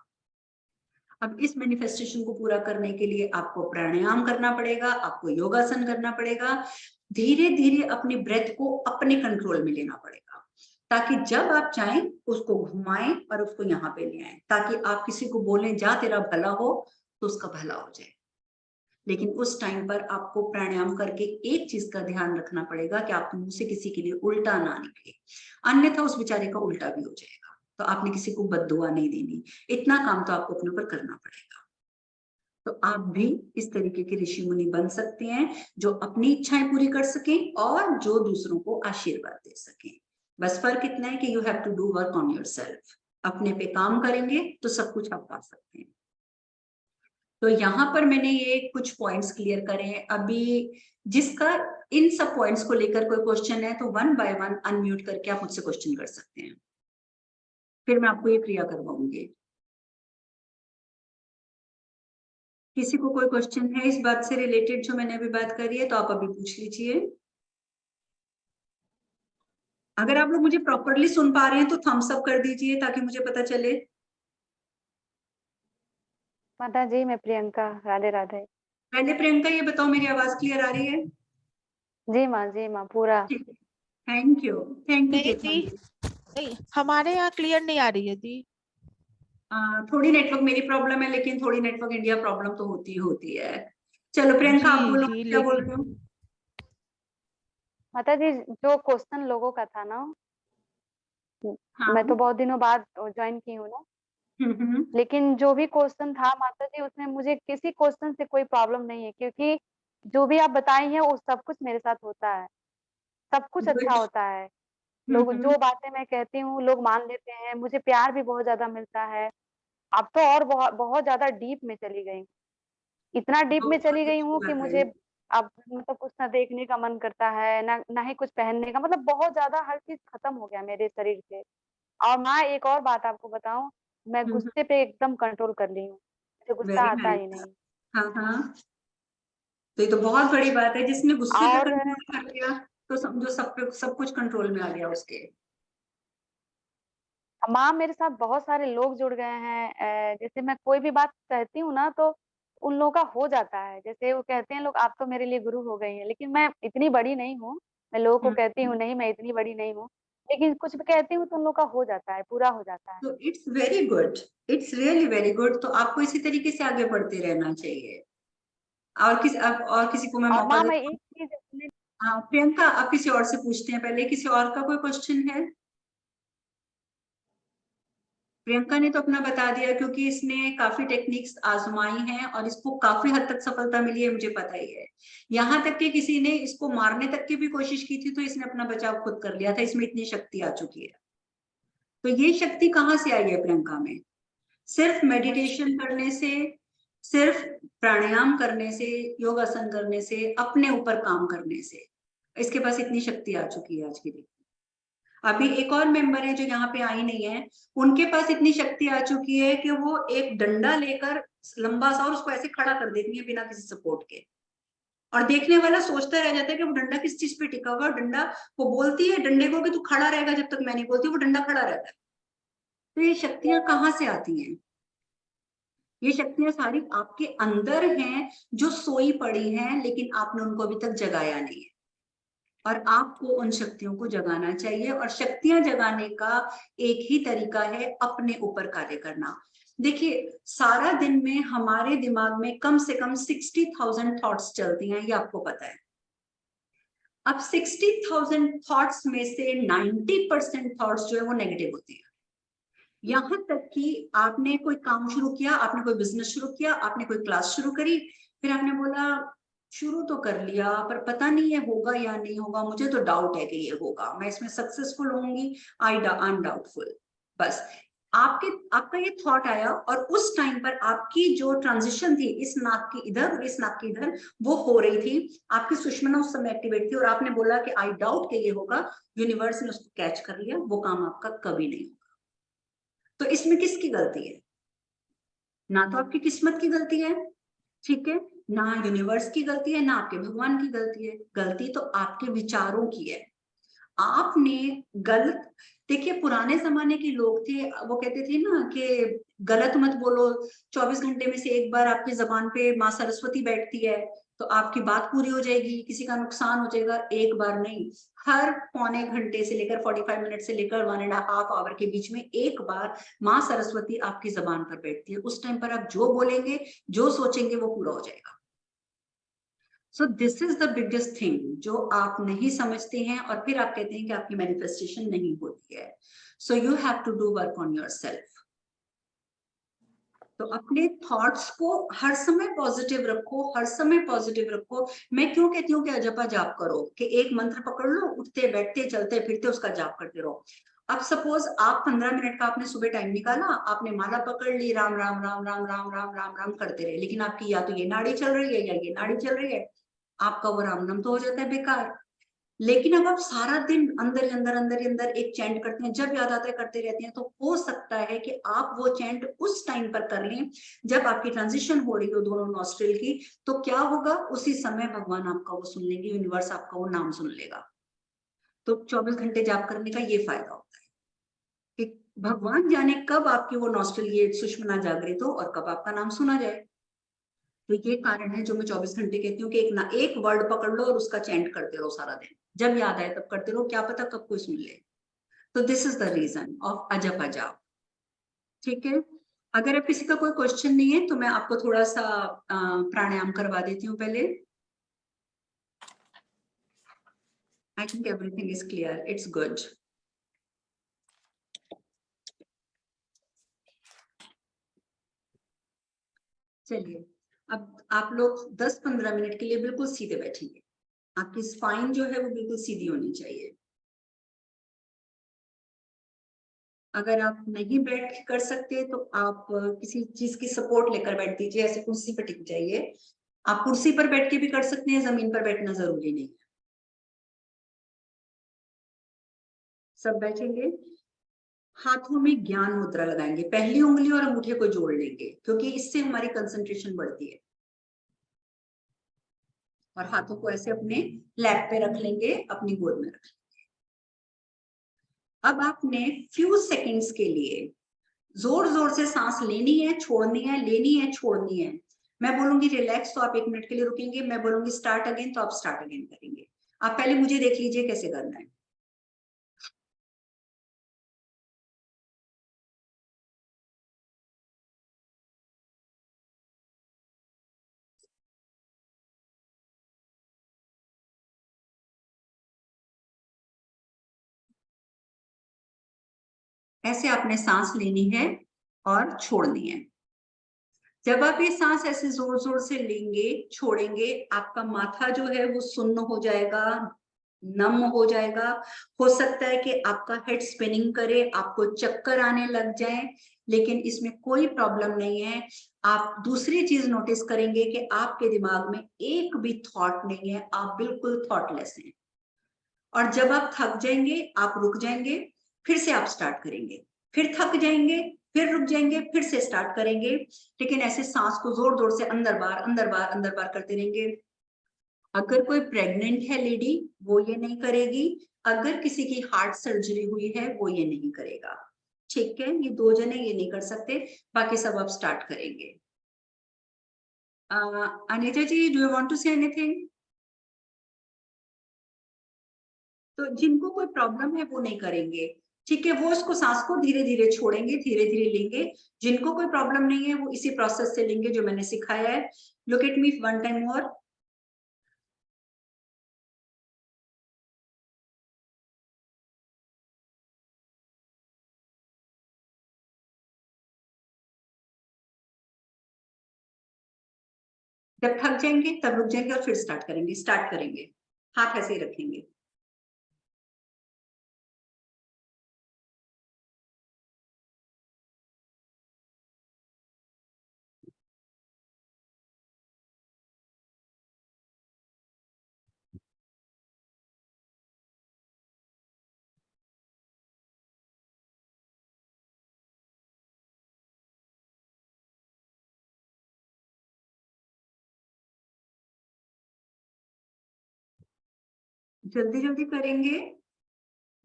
अब इस मैनिफेस्टेशन को पूरा करने के लिए आपको प्राणायाम करना पड़ेगा, आपको योगासन करना पड़ेगा, धीरे धीरे अपने ब्रेथ को अपने कंट्रोल में लेना पड़ेगा, ताकि जब आप चाहें उसको घुमाएं और उसको यहाँ पे ले आए, ताकि आप किसी को बोलें जा तेरा भला हो तो उसका भला हो जाए। लेकिन उस टाइम पर आपको प्राणायाम करके एक चीज का ध्यान रखना पड़ेगा कि आपके मुंह से किसी के लिए उल्टा ना निकले, अन्यथा उस बेचारे का उल्टा भी हो जाएगा। तो आपने किसी को बद्दुआ नहीं देनी, इतना काम तो आपको अपने ऊपर करना पड़ेगा। तो आप भी इस तरीके के ऋषि मुनि बन सकते हैं जो अपनी इच्छाएं पूरी कर सकें और जो दूसरों को आशीर्वाद दे सकें। बस फर्क इतना है कि you have to do work on yourself. अपने पे काम करेंगे तो सब कुछ आप पा सकते हैं। तो यहाँ पर मैंने ये कुछ पॉइंट्स क्लियर करे हैं। अभी जिसका इन सब पॉइंट्स को लेकर कोई क्वेश्चन है तो 1 बाय 1 अनम्यूट करके आप मुझसे क्वेश्चन कर सकते हैं, फिर मैं आपको ये क्रिया करवाऊंगी। किसी को कोई क्वेश्चन है इस बात से रिलेटेड जो मैंने अभी बात करी है तो आप अभी पूछ लीजिए। अगर आप लोग मुझे प्रॉपरली सुन पा रहे हैं तो थम्स अप कर दीजिए ताकि मुझे पता चले। माता जी, मैं प्रियंका। राधे राधे। पहले प्रियंका ये बताओ मेरी आवाज क्लियर आ रही है? जी माँ पूरा। ठीक है, थैंक यू नहीं केतन जी, जी। नहीं हमारे यहाँ क्लियर नहीं आ रही है जी। थोड़ी नेटवर्क मेरी प्रॉब्लम है, लेकिन थोड़ी नेटवर्क इंडिया प्रॉब्लम तो होती है। चलो प्रियंका आप जी बोलो, जी, क्या बोल रहे हो? माता जी, जो क्वेश्चन लोगों का था ना, हाँ। मैं तो बहुत दिनों बाद ज्वाइन की हूँ ना, हम्म। लेकिन जो भी क्वेश्चन था माता जी, उसमें मुझे किसी क्वेश्चन से कोई प्रॉब्लम नहीं है, क्योंकि जो भी आप बताई हैं वो सब कुछ मेरे साथ होता है, सब कुछ अच्छा गुड। होता है। लोग जो बातें मैं कहती हूँ लोग मान लेते हैं, मुझे प्यार भी बहुत ज्यादा मिलता है। अब तो और बहुत बहुत ज्यादा डीप में चली गई हूँ, इतना डीप में चली बहुत गई अच्छी हूँ कि बात है। मुझे अब मतलब कुछ ना देखने का मन करता है, ना ही कुछ पहनने का, मतलब बहुत ज्यादा हर चीज खत्म हो गया मेरे शरीर से। और मैं एक और बात आपको बताऊं, मैं गुस्से पे एकदम कंट्रोल कर ली हूँ, मुझे गुस्सा वेरी आता ही नाइस। नहीं। हाँ हाँ, तो ये तो बहुत बड़ी बात है, जिसने गुस्से पे और कंट्रोल कर लिया तो समझो सब पे सब कुछ कंट्रोल में आ गया उसके। माँ, मेरे साथ बहुत सारे लोग जुड़ गए हैं। जैसे मैं कोई भी बात कहती हूँ ना, तो उन लोगों का हो जाता है। जैसे वो कहते हैं लोग, आप तो मेरे लिए गुरु हो गई हैं, लेकिन मैं इतनी बड़ी नहीं हूँ। मैं लोगों को कहती हूँ नहीं, मैं इतनी बड़ी नहीं हूँ, लेकिन कुछ भी कहती हूँ तो उन लोगों का हो जाता है, पूरा हो जाता है। तो it's very good, it's really very good. तो आपको इसी तरीके से आगे बढ़ते रहना चाहिए। और किसी को मैं और मौका माँ, दे। मैं एक चीज अपने हाँ प्रियंका, आप किसी और से पूछते हैं, पहले किसी और का कोई क्वेश्चन है? प्रियंका ने तो अपना बता दिया, क्योंकि इसने काफी टेक्निक्स आजमाई हैं और इसको काफी हद तक सफलता मिली है, मुझे पता ही है। यहाँ तक कि किसी ने इसको मारने तक की भी कोशिश की थी, तो इसने अपना बचाव खुद कर लिया था। इसमें इतनी शक्ति आ चुकी है। तो ये शक्ति कहाँ से आई है प्रियंका में? सिर्फ मेडिटेशन करने से, सिर्फ प्राणायाम करने से, योगासन करने से, अपने ऊपर काम करने से इसके पास इतनी शक्ति आ चुकी है आज की डेट। अभी एक और मेंबर है जो यहाँ पे आई नहीं है, उनके पास इतनी शक्ति आ चुकी है कि वो एक डंडा लेकर लंबा सा और उसको ऐसे खड़ा कर देती है बिना किसी सपोर्ट के। और देखने वाला सोचता रह जाता है कि वो डंडा किस चीज पे टिका हुआ है। डंडा, वो बोलती है डंडे को कि तू खड़ा रहेगा जब तक मैं नहीं बोलती, वो डंडा खड़ा रहता है। तो ये शक्तियां कहाँ से आती हैं? ये शक्तियां सारी आपके अंदर हैं, जो सोई पड़ी हैं, लेकिन आपने उनको अभी तक जगाया नहीं है। और आपको उन शक्तियों को जगाना चाहिए। और शक्तियां जगाने का एक ही तरीका है, अपने ऊपर कार्य करना। देखिए, सारा दिन में हमारे दिमाग में कम से कम 60,000 थॉट्स चलती हैं, ये आपको पता है। अब 60,000 थॉट्स में से 90% थॉट्स जो है वो नेगेटिव होती है। यहाँ तक कि आपने कोई काम शुरू किया, आपने कोई बिजनेस शुरू किया, आपने कोई क्लास शुरू करी, फिर आपने बोला शुरू तो कर लिया पर पता नहीं है होगा या नहीं होगा, मुझे तो डाउट है कि ये होगा, मैं इसमें सक्सेसफुल होंगी, आई एम डाउटफुल। बस आपका ये थॉट आया और उस टाइम पर आपकी जो ट्रांजिशन थी, इस नाक की इधर और इस नाक की इधर, वो हो रही थी। आपकी सुषमना उस समय एक्टिवेट थी और आपने बोला कि आई डाउट कि ये होगा। यूनिवर्स ने उसको कैच कर लिया, वो काम आपका कभी नहीं होगा। तो इसमें किसकी गलती है? ना तो आपकी किस्मत की गलती है, ठीक है, ना यूनिवर्स की गलती है, ना आपके भगवान की गलती है। गलती तो आपके विचारों की है। आपने गलत, देखिए पुराने जमाने के लोग थे, वो कहते थे ना कि गलत मत बोलो, 24 घंटे में से एक बार आपकी जबान पे माँ सरस्वती बैठती है तो आपकी बात पूरी हो जाएगी, किसी का नुकसान हो जाएगा। एक बार नहीं, हर पौने घंटे से लेकर 45 मिनट से लेकर 1.5 आवर के बीच में एक बार माँ सरस्वती आपकी जबान पर बैठती है। उस टाइम पर आप जो बोलेंगे, जो सोचेंगे, वो पूरा हो जाएगा। So this is the biggest thing जो आप नहीं समझते हैं, और फिर आप कहते हैं कि आपकी मैनिफेस्टेशन नहीं होती है। So you have to do work on yourself. तो अपने थॉट्स को हर समय पॉजिटिव रखो, हर समय पॉजिटिव रखो। मैं क्यों कहती हूँ कि अजपा जाप करो, कि एक मंत्र पकड़ लो, उठते बैठते चलते फिरते उसका जाप करते रहो। अब सपोज आप 15 मिनट का आपने सुबह टाइम निकाला, आपने माला पकड़ ली, राम राम राम राम राम राम राम राम करते रहे, लेकिन आपकी या तो ये नाड़ी चल रही है या ये नाड़ी चल रही है, आपका वो राम नाम तो हो जाता है बेकार। लेकिन अब आप सारा दिन अंदर ही अंदर अंदर ही अंदर एक चैंट करते हैं, जब याद आता है करते रहते हैं, तो हो सकता है कि आप वो चैंट उस टाइम पर कर लें जब आपकी ट्रांजिशन हो रही हो दोनों नॉस्ट्रिल की। तो क्या होगा, उसी समय भगवान आपका वो सुन लेंगे, यूनिवर्स आपका वो नाम सुन लेगा। तो 24 घंटे जाप करने का ये फायदा होता है कि भगवान जाने कब आपकी वो नॉस्ट्रल ये सुषमना जागृत हो और कब आपका नाम सुना जाए। तो ये कारण है जो मैं 24 घंटे कहती हूँ कि एक वर्ड पकड़ लो और उसका चैंट करते रहो सारा दिन, जब याद आए तब करते रहो, क्या पता कब कोई सुन ले। तो this is the reason of अजप अजाप। ठीक है, अगर अब किसी का कोई क्वेश्चन नहीं है तो मैं आपको थोड़ा सा प्राणायाम करवा देती हूँ पहले। I think everything is clear, it's good. चलिए, अब आप लोग 10-15 मिनट के लिए बिल्कुल सीधे बैठेंगे। आपकी स्पाइन जो है वो बिल्कुल सीधी होनी चाहिए। अगर आप नहीं बैठ के कर सकते तो आप किसी चीज की सपोर्ट लेकर बैठ दीजिए, ऐसे कुर्सी पर टिक जाइए। आप कुर्सी पर बैठ के भी कर सकते हैं, जमीन पर बैठना जरूरी नहीं है। सब बैठेंगे, हाथों में ज्ञान मुद्रा लगाएंगे, पहली उंगली और अंगूठे को जोड़ लेंगे क्योंकि इससे हमारी कंसंट्रेशन बढ़ती है। और हाथों को ऐसे अपने लैप पे रख लेंगे, अपनी गोद में रख लेंगे। अब आपने फ्यू सेकंड्स के लिए जोर जोर से सांस लेनी है, छोड़नी है, लेनी है, छोड़नी है। मैं बोलूंगी रिलैक्स तो आप 1 मिनट के लिए रुकेंगे, मैं बोलूंगी स्टार्ट अगेन तो आप स्टार्ट अगेन करेंगे। आप पहले मुझे देख लीजिए कैसे करना है। ऐसे आपने सांस लेनी है और छोड़नी है। जब आप ये सांस ऐसे जोर जोर से लेंगे, छोड़ेंगे, आपका माथा जो है वो सुन्न हो जाएगा, नम हो जाएगा। हो सकता है कि आपका हेड स्पिनिंग करे, आपको चक्कर आने लग जाए, लेकिन इसमें कोई प्रॉब्लम नहीं है। आप दूसरी चीज नोटिस करेंगे कि आपके दिमाग में एक भी थॉट नहीं है, आप बिल्कुल थॉटलेस हैं। और जब आप थक जाएंगे आप रुक जाएंगे, फिर से आप स्टार्ट करेंगे, फिर थक जाएंगे, फिर रुक जाएंगे, फिर से स्टार्ट करेंगे। लेकिन ऐसे सांस को जोर जोर से अंदर बार अंदर बार अंदर बार करते रहेंगे। अगर कोई प्रेग्नेंट है लेडी वो ये नहीं करेगी, अगर किसी की हार्ट सर्जरी हुई है वो ये नहीं करेगा। ठीक है, ये 2 जने ये नहीं कर सकते, बाकी सब आप स्टार्ट करेंगे। Anita ji, do you want to say anything? तो जिनको कोई प्रॉब्लम है वो नहीं करेंगे, ठीक है, वो उसको सांस को धीरे धीरे छोड़ेंगे, धीरे धीरे लेंगे। जिनको कोई प्रॉब्लम नहीं है वो इसी प्रोसेस से लेंगे जो मैंने सिखाया है। Look at me one time more. जब थक जाएंगे तब रुक जाएंगे और फिर स्टार्ट करेंगे। स्टार्ट करेंगे, हाथ ऐसे ही रखेंगे। जल्दी जल्दी करेंगे,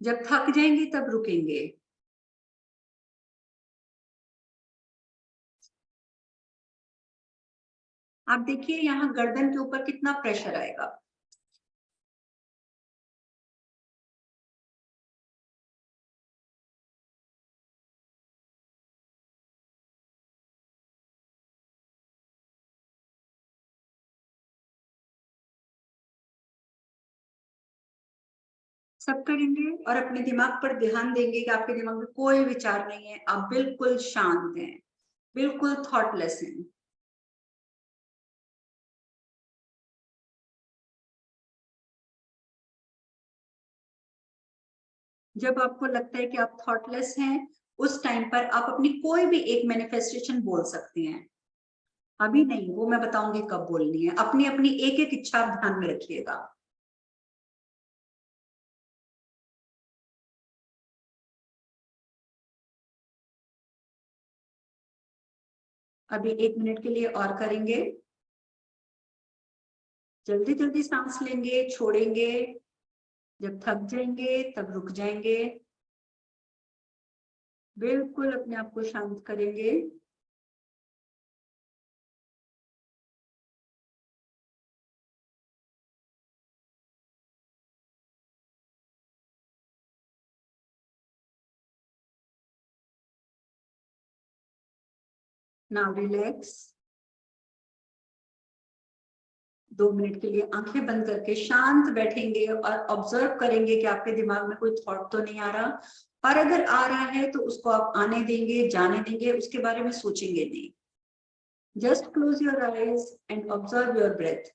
जब थक जाएंगे तब रुकेंगे। आप देखिए यहाँ गर्दन के ऊपर कितना प्रेशर आएगा। सब करेंगे और अपने दिमाग पर ध्यान देंगे कि आपके दिमाग में कोई विचार नहीं है, आप बिल्कुल शांत हैं, बिल्कुल थॉटलेस हैं। जब आपको लगता है कि आप थॉटलेस हैं, उस टाइम पर आप अपनी कोई भी एक मैनिफेस्टेशन बोल सकते हैं। अभी नहीं, वो मैं बताऊंगी कब बोलनी है। अपनी अपनी एक एक इच्छा आप ध्यान में रखिएगा। अभी 1 मिनट के लिए और करेंगे। जल्दी जल्दी सांस लेंगे, छोड़ेंगे, जब थक जाएंगे तब रुक जाएंगे। बिल्कुल अपने आप को शांत करेंगे। Now relax. 2 मिनट के लिए आंखें बंद करके शांत बैठेंगे और ऑब्जर्व करेंगे कि आपके दिमाग में कोई थॉट तो नहीं आ रहा, और अगर आ रहा है तो उसको आप आने देंगे, जाने देंगे, उसके बारे में सोचेंगे नहीं। Just close your eyes and observe your breath.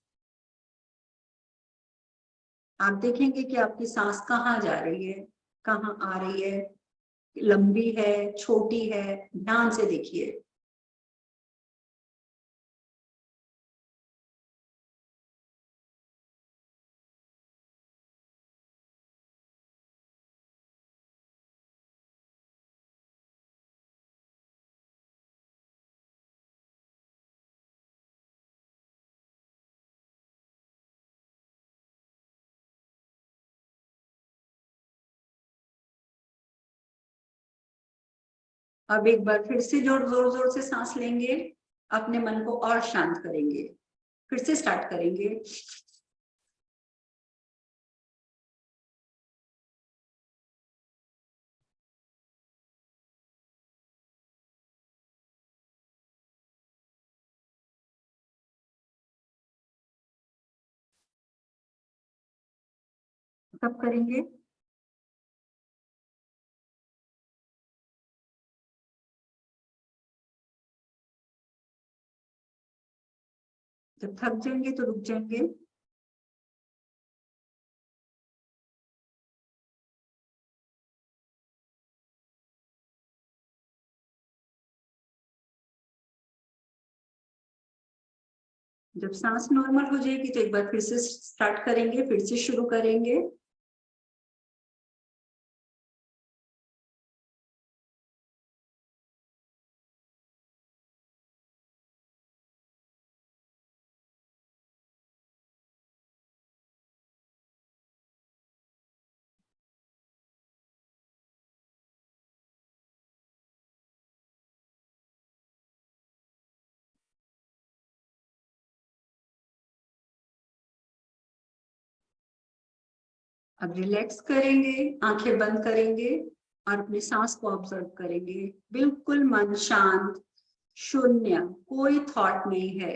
आप देखेंगे कि आपकी सांस कहाँ जा रही है, कहाँ आ रही है, लंबी है, छोटी है, ध्यान से देखिए। अब एक बार फिर से जोर जोर जोर से सांस लेंगे, अपने मन को और शांत करेंगे। फिर से स्टार्ट करेंगे। कब करेंगे? जब थक जाएंगे तो रुक जाएंगे। जब सांस नॉर्मल हो जाएगी तो एक बार फिर से स्टार्ट करेंगे, फिर से शुरू करेंगे। अब रिलैक्स करेंगे, आंखें बंद करेंगे और अपनी सांस को ऑब्जर्व करेंगे। बिल्कुल मन शांत, शून्य, कोई थॉट नहीं है।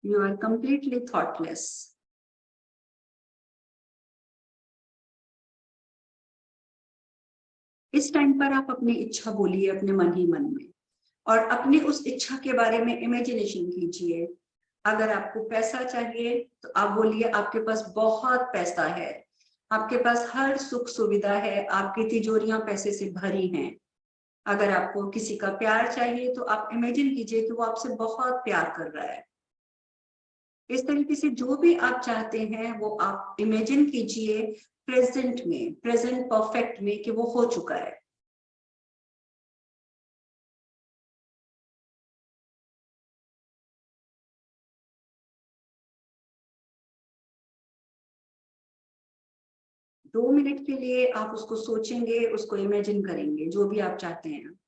You are completely thoughtless. इस टाइम पर आप अपनी इच्छा बोलिए अपने मन ही मन में, और अपनी उस इच्छा के बारे में इमेजिनेशन कीजिए। अगर आपको पैसा चाहिए तो आप बोलिए आपके पास बहुत पैसा है, आपके पास हर सुख सुविधा है, आपकी तिजोरियां पैसे से भरी हैं। अगर आपको किसी का प्यार चाहिए तो आप इमेजिन कीजिए कि वो आपसे बहुत प्यार कर रहा है। इस तरीके से जो भी आप चाहते हैं वो आप इमेजिन कीजिए प्रेजेंट में, प्रेजेंट परफेक्ट में, कि वो हो चुका है। दो मिनट के लिए आप उसको सोचेंगे, उसको इमेजिन करेंगे, जो भी आप चाहते हैं।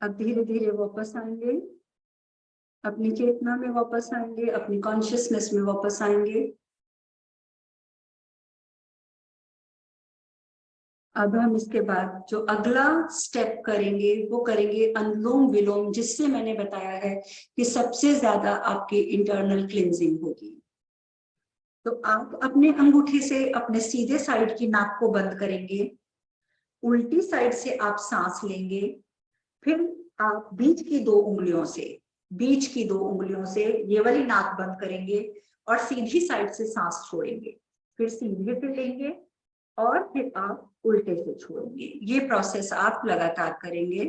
अब धीरे धीरे वापस आएंगे, अपनी चेतना में वापस आएंगे, अपनी कॉन्शियसनेस में वापस आएंगे। अब हम इसके बाद जो अगला स्टेप करेंगे वो करेंगे अनुलोम विलोम, जिससे मैंने बताया है कि सबसे ज्यादा आपकी इंटरनल क्लिंजिंग होगी। तो आप अपने अंगूठे से अपने सीधे साइड की नाक को बंद करेंगे, उल्टी साइड से आप सांस लेंगे, फिर आप बीच की दो उंगलियों से ये वाली नाक बंद करेंगे और सीधी साइड से सांस छोड़ेंगे, फिर सीधे से लेंगे और फिर आप उल्टे से छोड़ेंगे। ये प्रोसेस आप लगातार करेंगे।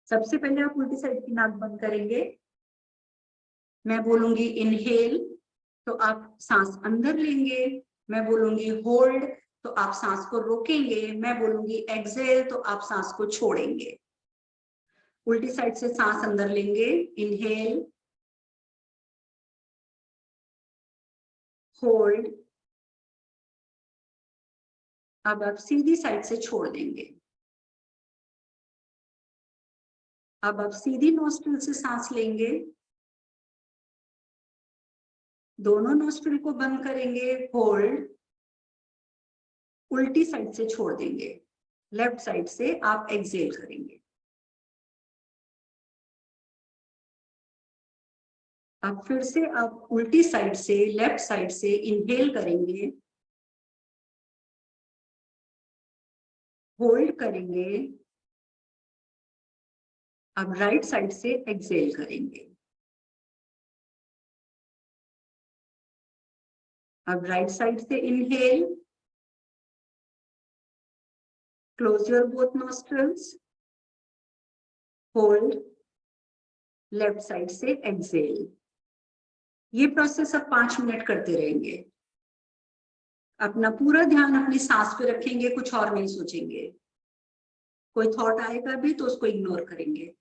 सबसे पहले आप उल्टी साइड की नाक बंद करेंगे, मैं बोलूंगी इनहेल तो आप सांस अंदर लेंगे, मैं बोलूंगी होल्ड तो आप सांस को रोकेंगे, मैं बोलूंगी एक्सहेल तो आप सांस को छोड़ेंगे। उल्टी साइड से सांस अंदर लेंगे, इनहेल, होल्ड, अब आप सीधी साइड से छोड़ देंगे। अब आप सीधी नोस्ट्रिल से सांस लेंगे, दोनों नोस्ट्रिल को बंद करेंगे, होल्ड, उल्टी साइड से छोड़ देंगे, लेफ्ट साइड से आप एक्सहेल करेंगे। अब फिर से आप उल्टी साइड से लेफ्ट साइड से इनहेल करेंगे, होल्ड करेंगे, अब राइट साइड से एक्सहेल करेंगे। अब राइट साइड से inhale, close your both nostrils, hold, left side से एक्सहेल। ये प्रोसेस आप 5 मिनट करते रहेंगे। अपना पूरा ध्यान अपनी सांस पे रखेंगे, कुछ और नहीं सोचेंगे। कोई थॉट आएगा भी तो उसको इग्नोर करेंगे।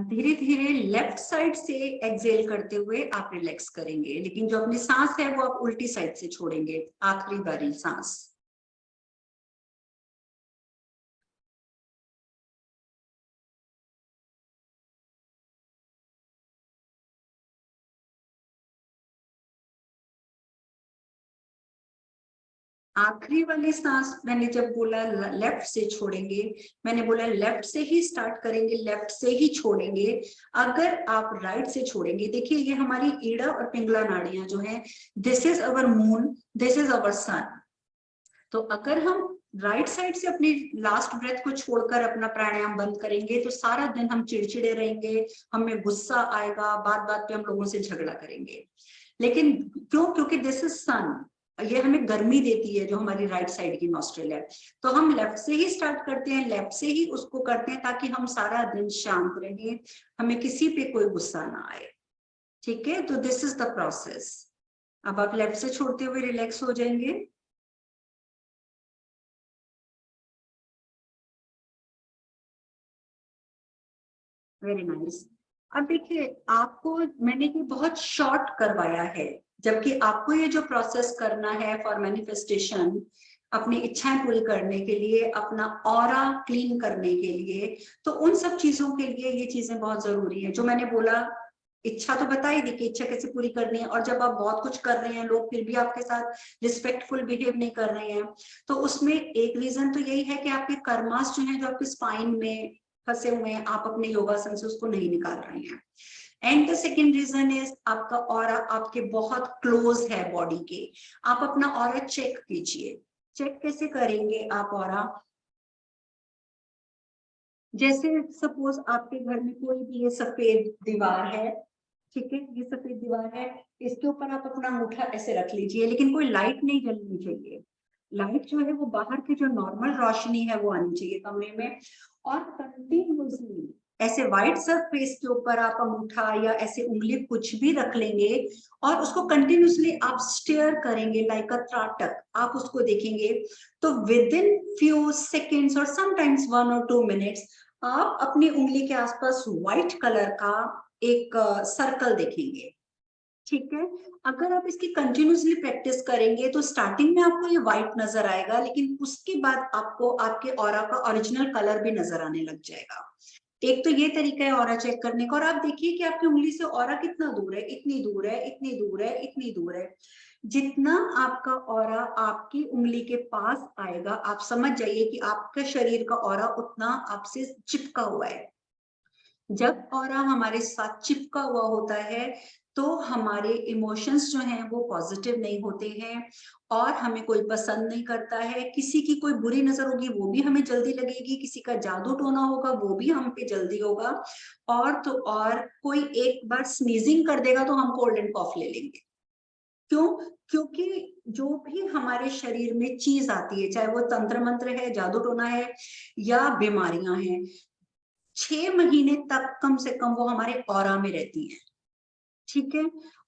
धीरे धीरे लेफ्ट साइड से एक्सेल करते हुए आप रिलैक्स करेंगे, लेकिन जो अपनी सांस है वो आप उल्टी साइड से छोड़ेंगे। आखिरी बारी सांस। आखिरी वाली सांस मैंने जब बोला लेफ्ट से छोड़ेंगे, मैंने बोला लेफ्ट से ही स्टार्ट करेंगे, लेफ्ट से ही छोड़ेंगे। अगर आप राइट से छोड़ेंगे, देखिए ये हमारी ईड़ा और पिंगला नाड़ियां जो हैं, this is our moon, this is our sun. तो अगर हम राइट साइड से अपनी लास्ट ब्रेथ को छोड़कर अपना प्राणायाम बंद करेंगे तो सारा दिन हम चिड़चिड़े रहेंगे, हमें गुस्सा आएगा, बात बात पे हम लोगों से झगड़ा करेंगे। लेकिन क्यों? क्योंकि दिस इज सन, ये हमें गर्मी देती है जो हमारी राइट साइड की नॉस्ट्रिल है। तो हम लेफ्ट से ही स्टार्ट करते हैं, लेफ्ट से ही उसको करते हैं ताकि हम सारा दिन शांत रहें, हमें किसी पे कोई गुस्सा ना आए। ठीक है, तो दिस इज द प्रोसेस। अब आप लेफ्ट से छोड़ते हुए रिलैक्स हो जाएंगे। Very nice. अब देखिए, आपको मैंने ये बहुत शॉर्ट करवाया है, जबकि आपको ये जो प्रोसेस करना है फॉर मैनिफेस्टेशन, अपनी इच्छाएं पूरी करने के लिए, अपना ऑरा क्लीन करने के लिए, तो उन सब चीजों के लिए ये चीजें बहुत जरूरी है। जो मैंने बोला, इच्छा तो बता ही दी कि इच्छा कैसे पूरी करनी है, और जब आप बहुत कुछ कर रहे हैं, लोग फिर भी आपके साथ रिस्पेक्टफुल बिहेव नहीं कर रहे हैं, तो उसमें एक रीजन तो यही है कि आपके कर्मास जो है, जो आपके स्पाइन में फंसे हुए हैं, आप अपने योगासन से उसको नहीं निकाल रहे हैं। And the second reason is आपका ऑरा आपके बहुत क्लोज है बॉडी के। आप अपना ऑरा चेक कीजिए। चेक कैसे करेंगे आप ऑरा? जैसे सपोज आपके घर में कोई भी ये सफेद दीवार है, ठीक है, ये सफेद दीवार है, इसके ऊपर आप अपना अंगूठा ऐसे रख लीजिए, लेकिन कोई लाइट नहीं जलनी चाहिए। लाइट जो है वो बाहर की जो नॉर्मल रोशनी है वो आनी चाहिए कमरे में, और कंटिन्यूसली ऐसे व्हाइट सरफेस के ऊपर आप अंगूठा या ऐसे उंगली कुछ भी रख लेंगे और उसको कंटिन्यूसली आप स्टेयर करेंगे लाइक अ त्राटक, आप उसको देखेंगे तो विद इन फ्यू सेकेंड्स और समटाइम्स 1 और 2 मिनट्स आप अपनी उंगली के आसपास व्हाइट कलर का एक सर्कल देखेंगे। ठीक है, अगर आप इसकी कंटिन्यूसली प्रैक्टिस करेंगे तो स्टार्टिंग में आपको ये व्हाइट नजर आएगा, लेकिन उसके बाद आपको आपके ऑरा का ओरिजिनल कलर भी नजर आने लग जाएगा। एक तो ये तरीका है ऑरा चेक करने का, और आप देखिए कि आपकी उंगली से ऑरा कितना दूर है, इतनी दूर है, इतनी दूर है, इतनी दूर है। जितना आपका ऑरा आपकी उंगली के पास आएगा, आप समझ जाइए कि आपका शरीर का ऑरा उतना आपसे चिपका हुआ है। जब ऑरा हमारे साथ चिपका हुआ होता है तो हमारे इमोशंस जो हैं वो पॉजिटिव नहीं होते हैं, और हमें कोई पसंद नहीं करता है। किसी की कोई बुरी नजर होगी वो भी हमें जल्दी लगेगी, किसी का जादू टोना होगा वो भी हम पे जल्दी होगा, और तो और कोई एक बार स्नीजिंग कर देगा तो हम कोल्ड एंड कॉफ ले लेंगे। क्यों? क्योंकि जो भी हमारे शरीर में चीज आती है, चाहे वो तंत्र मंत्र है, जादू टोना है या बीमारियां हैं, 6 महीने तक कम से कम वो हमारे ऑरा में रहती हैं। ठीक है,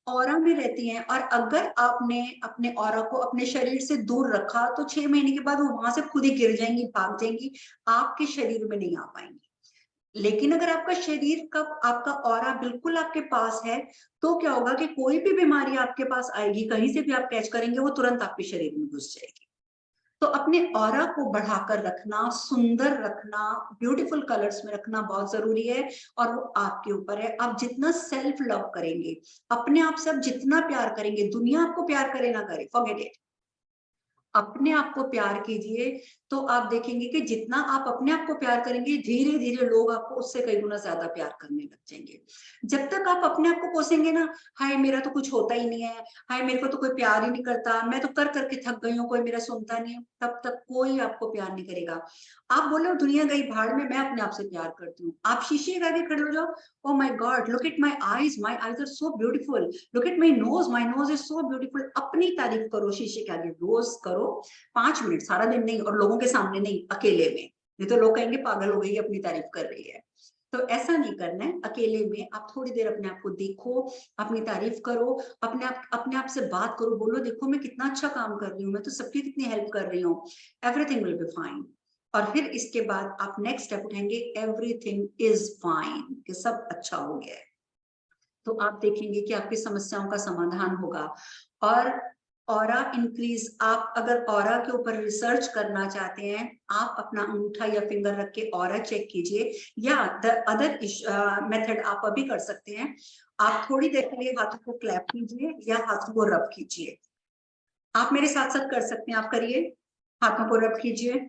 ऑरा में रहती हैं, और अगर आपने अपने ऑरा को अपने शरीर से दूर रखा तो 6 महीने के बाद वो वहां से खुद ही गिर जाएंगी, भाग जाएंगी, आपके शरीर में नहीं आ पाएंगी। लेकिन अगर आपका शरीर का आपका ऑरा बिल्कुल आपके पास है तो क्या होगा कि कोई भी बीमारी आपके पास आएगी, कहीं से भी आप कैच करेंगे, वो तुरंत आपके शरीर में घुस जाएगी। तो अपने ऑरा को बढ़ाकर रखना, सुंदर रखना, ब्यूटीफुल कलर्स में रखना बहुत जरूरी है, और वो आपके ऊपर है। आप जितना सेल्फ लव करेंगे, अपने आप से आप जितना प्यार करेंगे, दुनिया आपको प्यार करे ना करे, फॉरगेट इट, अपने आप को प्यार कीजिए, तो आप देखेंगे कि जितना आप अपने आप को प्यार करेंगे, धीरे धीरे लोग आपको उससे कई गुना ज्यादा प्यार करने लग जाएंगे। जब तक आप अपने आप को कोसेंगे ना, हाय मेरा तो कुछ होता ही नहीं है, हाय मेरे को तो कोई प्यार ही नहीं करता, मैं तो कर करके थक गई हूँ, कोई मेरा सुनता नहीं है, तब तक कोई आपको प्यार नहीं करेगा। आप बोलो दुनिया गई भाड़ में, मैं अपने आप से प्यार करती हूँ। आप शीशे के आगे खड़े हो जाओ, oh my god, look at my eyes are so beautiful, look at my nose is so beautiful. अपनी तारीफ करो शीशे के आगे, रोज करो 5 मिनट, सारा दिन नहीं, और लोगों के सामने नहीं, अकेले में, नहीं तो लोग कहेंगे पागल हो गई, अपनी तारीफ कर रही है। तो ऐसा नहीं करना है, अकेले में आप थोड़ी देर अपने आप को देखो, अपनी तारीफ करो, अपने आप से बात करो, बोलो देखो मैं कितना अच्छा काम कर रही हूँ, मैं तो सबकी कितनी हेल्प कर रही हूँ, एवरीथिंग विल बी फाइन। और फिर इसके बाद आप नेक्स्ट स्टेप उठाएंगे एवरीथिंग इज फाइन, कि सब अच्छा हो गया है। तो आप देखेंगे कि आपकी समस्याओं का समाधान होगा। और ऑरा इंक्रीज, आप अगर ऑरा के ऊपर रिसर्च करना चाहते हैं, आप अपना अंगूठा या फिंगर रख के ऑरा चेक कीजिए, या द अदर मेथड आप अभी कर सकते हैं। आप थोड़ी देर के लिए हाथों को क्लैप कीजिए या हाथों को रब कीजिए। आप मेरे साथ साथ कर सकते हैं, आप करिए, हाथों को रब कीजिए।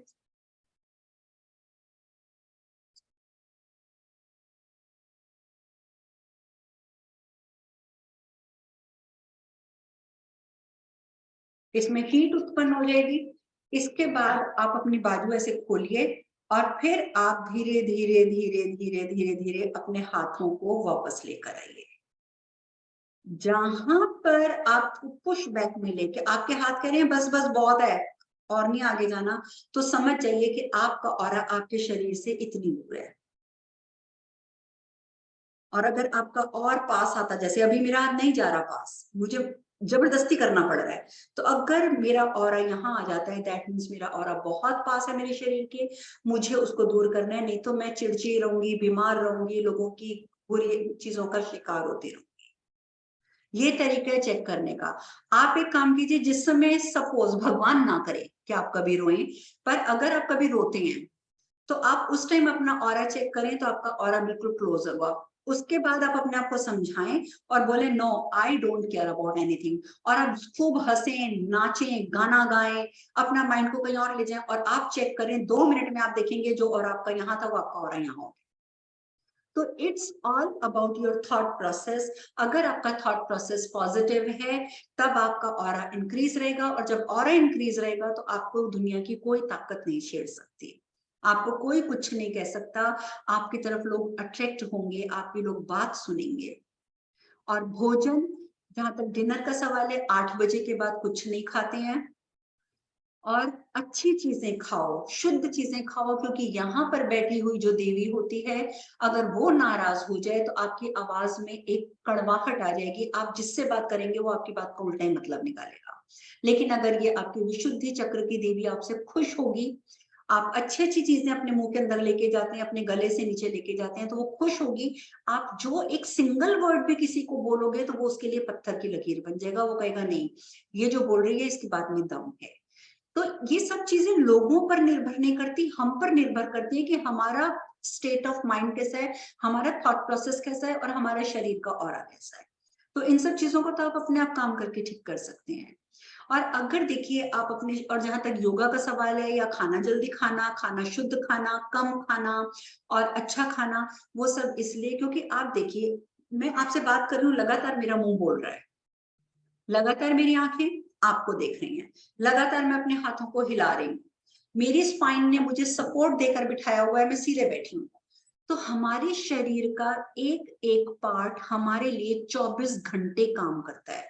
इसमें हीट उत्पन्न हो जाएगी। इसके बाद आप अपनी बाजू ऐसे खोलिए और फिर आप धीरे धीरे धीरे धीरे धीरे धीरे अपने हाथों को वापस लेकर आइए। जहां पर आपको पुश बैक मिले कि आपके हाथ कह रहे हैं बस बस बहुत है और नहीं आगे जाना, तो समझ जाइए कि आपका ऑरा आपके शरीर से इतनी दूर है। और अगर आपका और पास आता, जैसे अभी मेरा हाथ नहीं जा रहा पास, मुझे जबरदस्ती करना पड़ रहा है, तो अगर मेरा ऑरा यहाँ आ जाता है, दैट मीन्स मेरा ऑरा बहुत पास है मेरे शरीर के, मुझे उसको दूर करना है, नहीं तो मैं चिड़चिड़ी रहूंगी, बीमार रहूंगी, लोगों की बुरी चीजों का शिकार होती रहूंगी। ये तरीका है चेक करने का। आप एक काम कीजिए, जिस समय सपोज भगवान ना करे कि आप कभी रोएं, पर अगर आप कभी रोते हैं तो आप उस टाइम अपना ऑरा चेक करें, तो आपका ऑरा बिल्कुल क्लोज होगा। उसके बाद आप अपने आप को समझाएं और बोले no I don't care about anything, और आप खूब हंसें, नाचें, गाना गाएं, अपना माइंड को कहीं और ले जाएं, और आप चेक करें 2 मिनट में आप देखेंगे जो और आपका यहाँ था वो आपका और यहाँ हो। तो it's all about your thought process. अगर आपका थॉट प्रोसेस पॉजिटिव है तब आपका ऑरा इंक्रीज रहेगा, और जब ऑरा इंक्रीज रहेगा तो आपको दुनिया की कोई ताकत नहीं छेड़ सकती, आपको कोई कुछ नहीं कह सकता, आपकी तरफ लोग अट्रैक्ट होंगे, आपकी लोग बात सुनेंगे। और भोजन, जहां तक डिनर का सवाल है, 8 बजे के बाद कुछ नहीं खाते हैं, और अच्छी चीजें खाओ, शुद्ध चीजें खाओ, क्योंकि यहाँ पर बैठी हुई जो देवी होती है, अगर वो नाराज हो जाए तो आपकी आवाज में एक कड़वाहट आ जाएगी, आप जिससे बात करेंगे वो आपकी बात का उल्टा ही मतलब निकालेगा। लेकिन अगर ये आपकी विशुद्धि चक्र की देवी आपसे खुश होगी, आप अच्छी अच्छी चीजें अपने मुंह के अंदर लेके जाते हैं, अपने गले से नीचे लेके जाते हैं, तो वो खुश होगी। आप जो एक सिंगल वर्ड भी किसी को बोलोगे तो वो उसके लिए पत्थर की लकीर बन जाएगा, वो कहेगा नहीं ये जो बोल रही है इसकी बात में दम है। तो ये सब चीजें लोगों पर निर्भर नहीं करती, हम पर निर्भर करती है कि हमारा स्टेट ऑफ माइंड कैसा है, हमारा थॉट प्रोसेस कैसा है, और हमारे शरीर का ऑरा कैसा है। तो इन सब चीजों को तो आप अपने आप काम करके ठीक कर सकते हैं। और अगर देखिए आप अपने, और जहां तक योगा का सवाल है, या खाना जल्दी खाना, खाना शुद्ध खाना, कम खाना और अच्छा खाना, वो सब इसलिए क्योंकि आप देखिए मैं आपसे बात कर रही हूँ, लगातार मेरा मुंह बोल रहा है, लगातार मेरी आंखें आपको देख रही हैं, लगातार मैं अपने हाथों को हिला रही हूँ, मेरी स्पाइन ने मुझे सपोर्ट देकर बिठाया हुआ है, मैं सीधे बैठी हूँ। तो हमारे शरीर का एक एक पार्ट हमारे लिए 24 घंटे काम करता है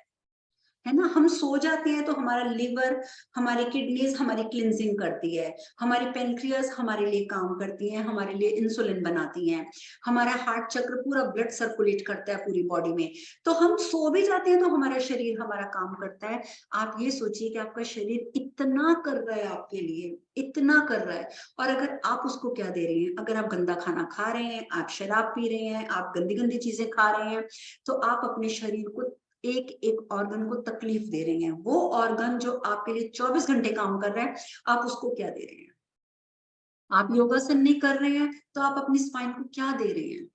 ना। हम सो जाते हैं तो हमारा लिवर, हमारी किडनीज हमारी क्लिनजिंग करती है, हमारी पेनक्रियाज हमारे लिए काम करती है, हमारे लिए इंसुलिन बनाती हैं, हमारा हार्ट चक्र पूरा ब्लड सर्कुलेट करता है पूरी बॉडी में। तो हम सो भी जाते हैं तो हमारा शरीर हमारा काम करता है। आप ये सोचिए कि आपका शरीर इतना कर रहा है आपके लिए, इतना कर रहा है, और अगर आप उसको क्या दे रहे हैं, अगर आप गंदा खाना खा रहे हैं, आप शराब पी रहे हैं, आप गंदी गंदी चीजें खा रहे हैं, तो आप अपने शरीर को एक एक ऑर्गन को तकलीफ दे रहे हैं। वो ऑर्गन जो आपके लिए 24 घंटे काम कर रहा है, आप उसको क्या दे रहे हैं। आप योगासन नहीं कर रहे हैं तो आप अपनी स्पाइन को क्या दे रहे हैं।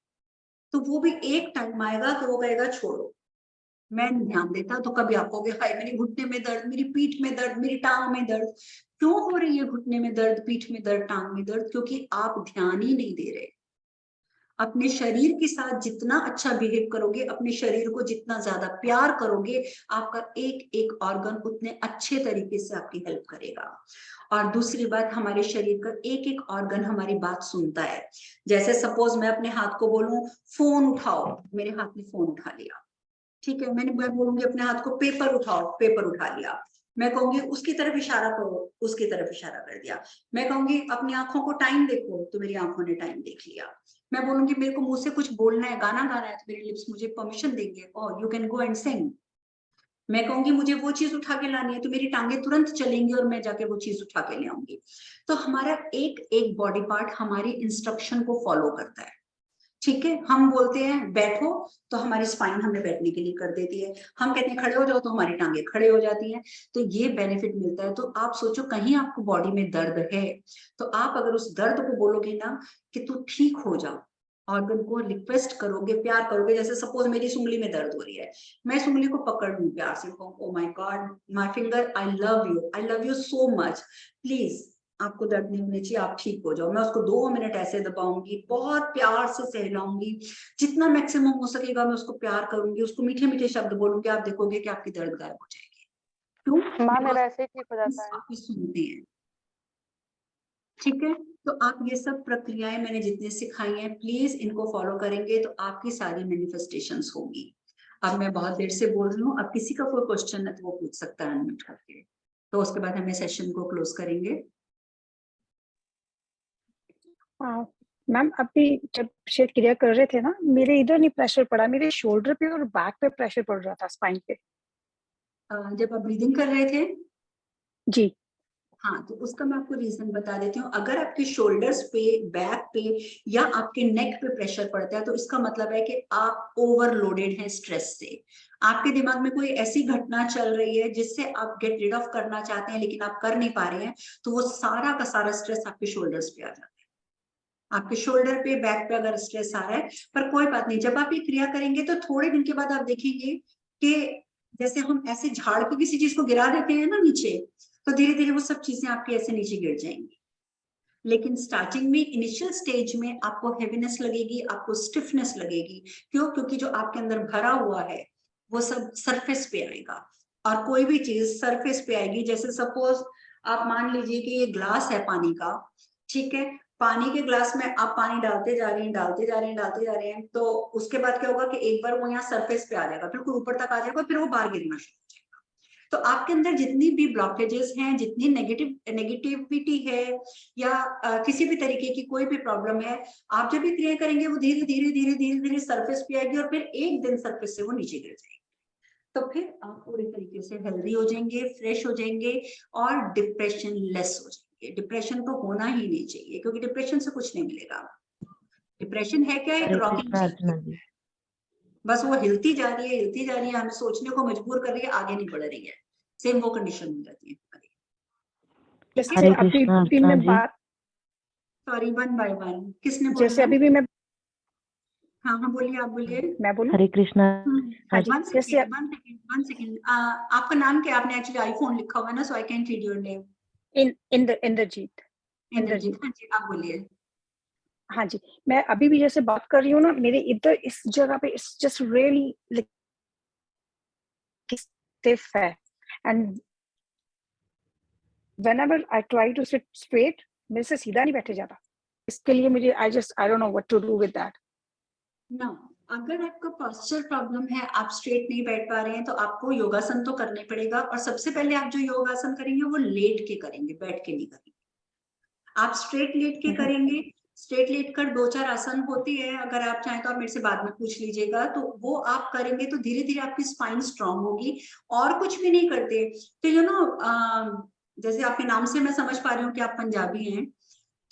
तो वो भी एक टाइम आएगा तो वो कहेगा छोड़ो, मैं नहीं ध्यान देता, तो कभी आप कहोगे हाय मेरे घुटने में दर्द, मेरी पीठ में दर्द, मेरी टांग में दर्द। क्यों हो रही है घुटने में दर्द, पीठ में दर्द, टांग में दर्द? क्योंकि आप ध्यान ही नहीं दे रहे। अपने शरीर के साथ जितना अच्छा बिहेव करोगे, अपने शरीर को जितना ज्यादा प्यार करोगे, आपका एक एक ऑर्गन उतने अच्छे तरीके से आपकी हेल्प करेगा। और दूसरी बात, हमारे शरीर का एक एक ऑर्गन हमारी बात सुनता है। जैसे सपोज मैं अपने हाथ को बोलूं फोन उठाओ, मेरे हाथ ने फोन उठा लिया, ठीक है। मैं बोलूंगी अपने हाथ को पेपर उठाओ, पेपर उठा लिया। मैं कहूंगी उसकी तरफ इशारा करो, उसकी तरफ इशारा कर दिया। मैं कहूंगी अपनी आंखों को टाइम देखो, तो मेरी आंखों ने टाइम देख लिया। मैं बोलूंगी मेरे को मुंह से कुछ बोलना है, गाना गाना है, तो मेरे लिप्स मुझे परमिशन देंगे, और यू कैन गो एंड सिंग। मैं कहूंगी मुझे वो चीज उठा के लानी है तो मेरी टांगे तुरंत चलेंगी और मैं जाके वो चीज उठा के ले आऊंगी। तो हमारा एक एक बॉडी पार्ट हमारी इंस्ट्रक्शन को फॉलो करता है। ठीक है, हम बोलते हैं बैठो तो हमारी स्पाइन हमें बैठने के लिए कर देती है, हम कहते हैं खड़े हो जाओ तो हमारी टांगे खड़े हो जाती हैं। तो ये बेनिफिट मिलता है। तो आप सोचो कहीं आपको बॉडी में दर्द है तो आप अगर उस दर्द को बोलोगे ना कि तू ठीक हो जा, ऑर्गन को रिक्वेस्ट करोगे, प्यार करोगे, जैसे सपोज मेरी उंगली में दर्द हो रही है, मैं इस उंगली को पकड़ लूं प्यार से, ओ my God my finger, I love you so much, please आपको दर्द नहीं होनी चाहिए, आप ठीक हो जाओ। मैं उसको 2 मिनट ऐसे दबाऊंगी, बहुत प्यार से सहलाऊंगी, जितना मैक्सिमम हो सकेगा मैं उसको प्यार करूंगी, उसको मीठे मीठे शब्द बोलूंगी, आप देखोगे कि आपकी दर्द गायब हो जाएगी। क्यों? माँ मेरा ऐसे ही ठीक हो जाता है। आप सुनते हैं। ठीक है, तो आप ये सब प्रक्रियाएं मैंने जितने सिखाई हैं प्लीज इनको फॉलो करेंगे तो आपकी सारी मैनिफेस्टेशंस होगी। अब मैं बहुत देर से बोल रही हूँ, अब किसी का कोई क्वेश्चन है तो वो पूछ सकता है अनम्यूट करके, तो उसके बाद हमें सेशन को क्लोज करेंगे। मैम अभी जब शेड क्लियर कर रहे थे ना, मेरे इधर नहीं प्रेशर पड़ा, मेरे शोल्डर पे और बैक पे प्रेशर पड़ रहा था, स्पाइन पे। जब आप ब्रीदिंग कर रहे थे? जी हाँ, तो उसका मैं आपको रीजन बता देती हूँ। अगर आपके शोल्डर्स पे, बैक पे या आपके नेक पे प्रेशर पड़ता है तो इसका मतलब है कि आप ओवरलोडेड हैं स्ट्रेस से। आपके दिमाग में कोई ऐसी घटना चल रही है जिससे आप गेट रिड ऑफ करना चाहते हैं लेकिन आप कर नहीं पा रहे हैं, तो वो सारा का सारा स्ट्रेस आपके शोल्डर्स पे आ जाता है। आपके शोल्डर पे, बैक पे अगर स्ट्रेस आ रहा है, पर कोई बात नहीं, जब आप ये क्रिया करेंगे तो थोड़े दिन के बाद आप देखेंगे कि जैसे हम ऐसे झाड़ के किसी चीज को गिरा देते हैं ना नीचे, तो धीरे धीरे वो सब चीजें आपके ऐसे नीचे गिर जाएंगी। लेकिन स्टार्टिंग में, इनिशियल स्टेज में आपको हेवीनेस लगेगी, आपको स्टिफनेस लगेगी। क्यों? क्योंकि जो आपके अंदर भरा हुआ है वो सब सरफेस पे आएगा, और कोई भी चीज सरफेस पे आएगी। जैसे सपोज आप मान लीजिए कि ये ग्लास है पानी का, ठीक है, पानी के ग्लास में आप पानी डालते जा रहे हैं, डालते जा रहे हैं, डालते जा रहे हैं, तो उसके बाद क्या होगा कि एक बार वो यहाँ सरफेस पे आ जाएगा, बिल्कुल ऊपर तक आ जाएगा, फिर वो बाहर गिरना शुरू हो जाएगा। तो आपके अंदर जितनी भी ब्लॉकेजेस हैं, जितनी नेगेटिविटी है या किसी भी तरीके की कोई भी प्रॉब्लम है, आप जब भी क्रिया करेंगे वो धीरे धीरे धीरे धीरे धीरे सरफेस पे आएगी और फिर एक दिन सरफेस से वो नीचे गिर जाएगी। तो फिर आप पूरी तरीके से हेल्दी हो जाएंगे, फ्रेश हो जाएंगे और डिप्रेशन लेस हो जाएंगे। डिप्रेशन तो होना ही नहीं चाहिए, क्योंकि डिप्रेशन से कुछ नहीं मिलेगा। डिप्रेशन है क्या? एक हरे रॉकिंग कृष्णा चेयर, अर्चना जी। बस वो हिलती जा रही है, हिलती जा रही है, हमें सोचने को मजबूर कर रही है, आगे नहीं बढ़ रही है। सेम वो कंडीशन हो जाती है हमारी। जैसे हरे अभी कृष्णा भी अर्चना मैं जी। बात, सॉरी, 1 बाय 1 किसने जैसे बोलना अभी है? भी मैं हाँ बोलिए, आप बोलिए। मैं बोलूं? हरे कृष्णा। हाँ जी, 1 जैसे सेकेंड 1 सेकेंड 1 सेकेंड, आपका नाम क्या? आपने एक्चुअली आईफोन लिखा हुआ है ना, so I can read your name. Indrajeet. Indrajeet, हाँ जी, आप बोलिए। हाँ जी, मैं अभी भी जैसे बात कर रही हूँ ना, मेरे इधर इस जगह पे इट्स जस्ट रियली स्टिफ है, and whenever I try to sit straight, मेरे से सीधा नहीं बैठे जाता। इसके लिए मुझे I don't know what to do with that. ना, अगर आपका पोस्चर प्रॉब्लम है, आप स्ट्रेट नहीं बैठ पा रहे हैं, तो आपको योगासन तो करने पड़ेगा। और सबसे पहले आप जो योगासन करेंगे वो लेट के करेंगे, बैठ के नहीं करेंगे। आप स्ट्रेट लेट के करेंगे। स्ट्रेट लेट कर 2-4 आसन होती है, अगर आप चाहें तो आप मेरे से बाद में पूछ लीजिएगा, तो वो आप करेंगे तो धीरे धीरे आपकी स्पाइन स्ट्रांग होगी। और कुछ भी नहीं करते तो जैसे आपके नाम से मैं समझ पा रही हूँ कि आप पंजाबी हैं,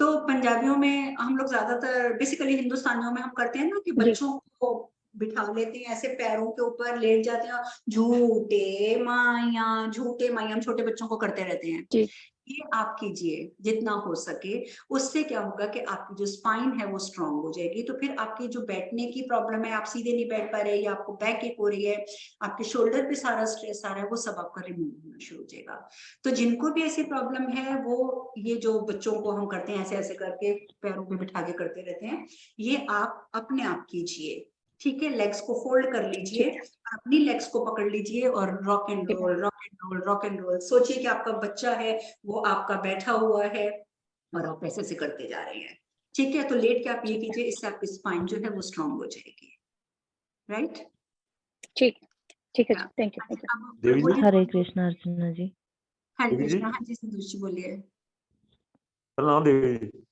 तो पंजाबियों में हम लोग ज्यादातर, बेसिकली हिंदुस्तानियों में हम करते हैं ना कि बच्चों को बिठा लेते हैं ऐसे पैरों के ऊपर, लेट जाते हैं, झूठे माया झूठे माया, हम छोटे बच्चों को करते रहते हैं। जी। ये आप कीजिए जितना हो सके। उससे क्या होगा कि आपकी जो स्पाइन है वो स्ट्रांग हो जाएगी। तो फिर आपकी जो बैठने की प्रॉब्लम है, आप सीधे नहीं बैठ पा रहे या आपको बैक एक हो रही है, आपके शोल्डर पे सारा स्ट्रेस आ रहा है, वो सब आपका रिमूव होना शुरू हो जाएगा। तो जिनको भी ऐसी प्रॉब्लम है, वो ये जो बच्चों को हम करते हैं ऐसे ऐसे करके पैरों पे बिठा के करते रहते हैं, ये आप अपने आप कीजिए। ठीक है, लेग्स को फोल्ड कर लीजिए, अपनी लेग्स को पकड़ लीजिए और rock and roll, rock and roll, rock and roll. सोचिए कि आपका बच्चा है, वो आपका बैठा हुआ है और आप ऐसे से करते जा रहे हैं। ठीक है, तो लेट के आप ये कीजिए, इससे आपकी स्पाइन जो है वो स्ट्रांग हो जाएगी। राइट? ठीक है जी, थैंक यू। हरे कृष्णा अर्चना जी। हरे कृष्णा। हाँ जी, संतोष जी बोलिए। प्रणाम देवी जी।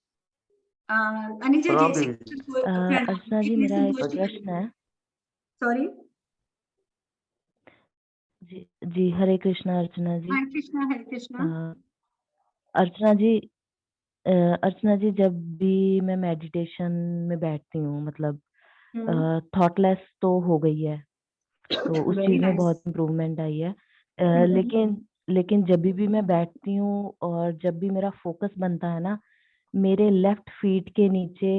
अनिता प्रणाम जी, देवी। अर्चना जी, मेरा एक प्रश्न है। सॉरी, जी जी, हरे कृष्णा अर्चना जी। हरे कृष्णा, हरे कृष्णा। अर्चना जी, अर्चना जी, जब भी मैं मेडिटेशन में बैठती हूँ, मतलब थॉटलेस तो हो गई है, तो उस वेरी चीज में नाइस। बहुत इम्प्रूवमेंट आई है। लेकिन जब भी मैं बैठती हूँ और जब भी मेरा फोकस बनता है ना, मेरे लेफ्ट फीट के नीचे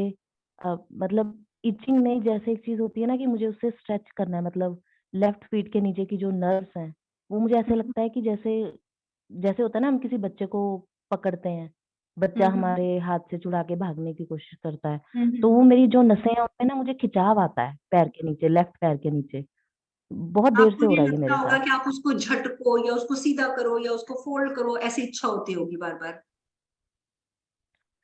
मतलब इचिंग नहीं, जैसे एक चीज होती है ना कि मुझे उससे स्ट्रेच करना है, मतलब लेफ्ट फीट के नीचे की जो नर्व्स हैं, वो मुझे ऐसे लगता है कि जैसे जैसे होता है ना, हम किसी बच्चे को पकड़ते हैं, बच्चा हमारे हाथ से छुड़ा के भागने की कोशिश करता है, तो वो मेरी जो नसें हैं उनमें ना मुझे खिंचाव आता है पैर के नीचे, लेफ्ट पैर के नीचे। बहुत देर आपको से हो ये रहा है ये लगता मेरे होगा साथ। कि आप उसको झटको या उसको सीधा करो या उसको फोल्ड करो, ऐसी इच्छा होती होगी बार बार,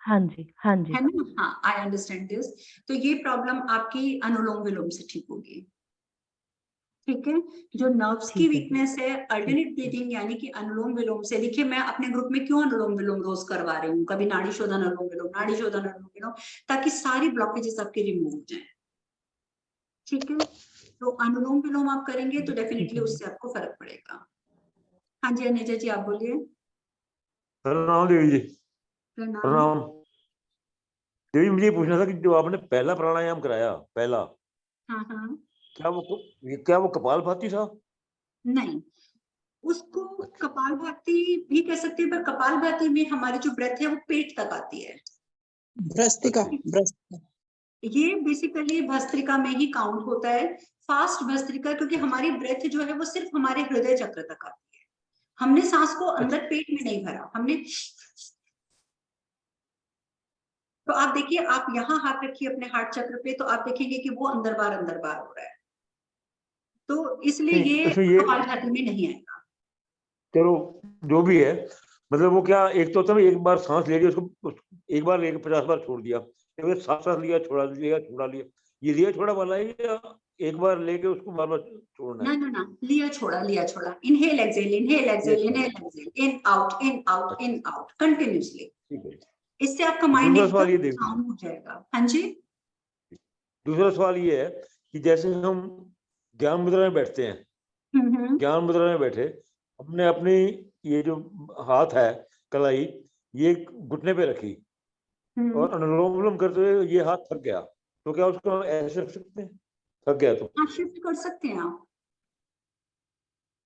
हाँ जी, हाँ जी। है ना? हाँ, आई अंडरस्टैंड दिस। तो ये प्रॉब्लम आपकी अनुलोम विलोम से ठीक होगी। ठीक है, जो नर्व्स की ठीक है जी। वीकनेस है, अल्टरनेट ठीक। ब्रीथिंग यानी कि अनुलोम विलोम से। देखिए, मैं अपने ग्रुप में क्यों अनुलोम विलोम रोज करवा रही हूँ, कभी नाड़ी शोधन अनुलोम विलोम, नाड़ी शोधन अनुलोम विलोम, ताकि सारी ब्लॉकेजेस आपके रिमूव हो जाए। ठीक है, तो अनुलोम विलोम आप करेंगे तो ठीक डेफिनेटली है जी। उससे आपको फर्क पड़ेगा। हाँ जी, अनिजा जी आप बोलिए। प्रणाम देवी जी। प्रणाम। प्रणाम देवी, मुझे ये पूछना था कि जो आपने पहला प्राणायाम कराया, पहला, हाँ हाँ। क्या वो कपालभाति था? नहीं, उसको कपालभाति भी कह सकते हैं, पर कपालभाति में हमारी जो ब्रेथ है वो पेट तक आती है। भ्रस्त्रिका, ये बेसिकली भस्त्रिका में ही काउंट होता है, फास्ट भस्त्रिका, क्योंकि हमारी ब्रेथ जो है वो सिर्फ हमारे हृदय चक्र तक आती है। हमने सांस को अंदर पेट में नहीं भरा, हमने। तो आप देखिए, आप यहाँ हाथ रखिए अपने हार्ट चक्र पे, तो आप देखेंगे कि वो अंदर बार हो रहा है। तो इसलिए नहीं, ये इसमें ये, कपालभाति में नहीं आएगा। चलो जो भी है, मतलब वो क्या, एक तो होता है एक बार सांस ले लिया, एक बार लेके 50 बार छोड़ दिया, एक बार सांस लिया छोड़ा लिया, ये लिया छोड़ा वाला है या एक बार लेके उसको बार बार छोड़ना है? ना, लिया छोड़ा, inhale exhale, inhale exhale, inhale exhale, in out, in out, in out, continuously. ठीक है। इससे आपका माइंड दूसरा सवाल एकदम ये देवी, शांत हो जाएगा। हाँ जी। दूसरा सवाल ये है कि जैसे हम ज्ञान मुद्रा में बैठते हैं, ज्ञान मुद्रा में बैठे, हमने अपनी ये जो हाथ है, कलाई, ये घुटने पे रखी और अनुलोम विलोम करते हुए ये हाथ थक गया, तो क्या उसको हम ऐसे रख सकते हैं? थक गया तो आप शिफ्ट कर सकते हैं,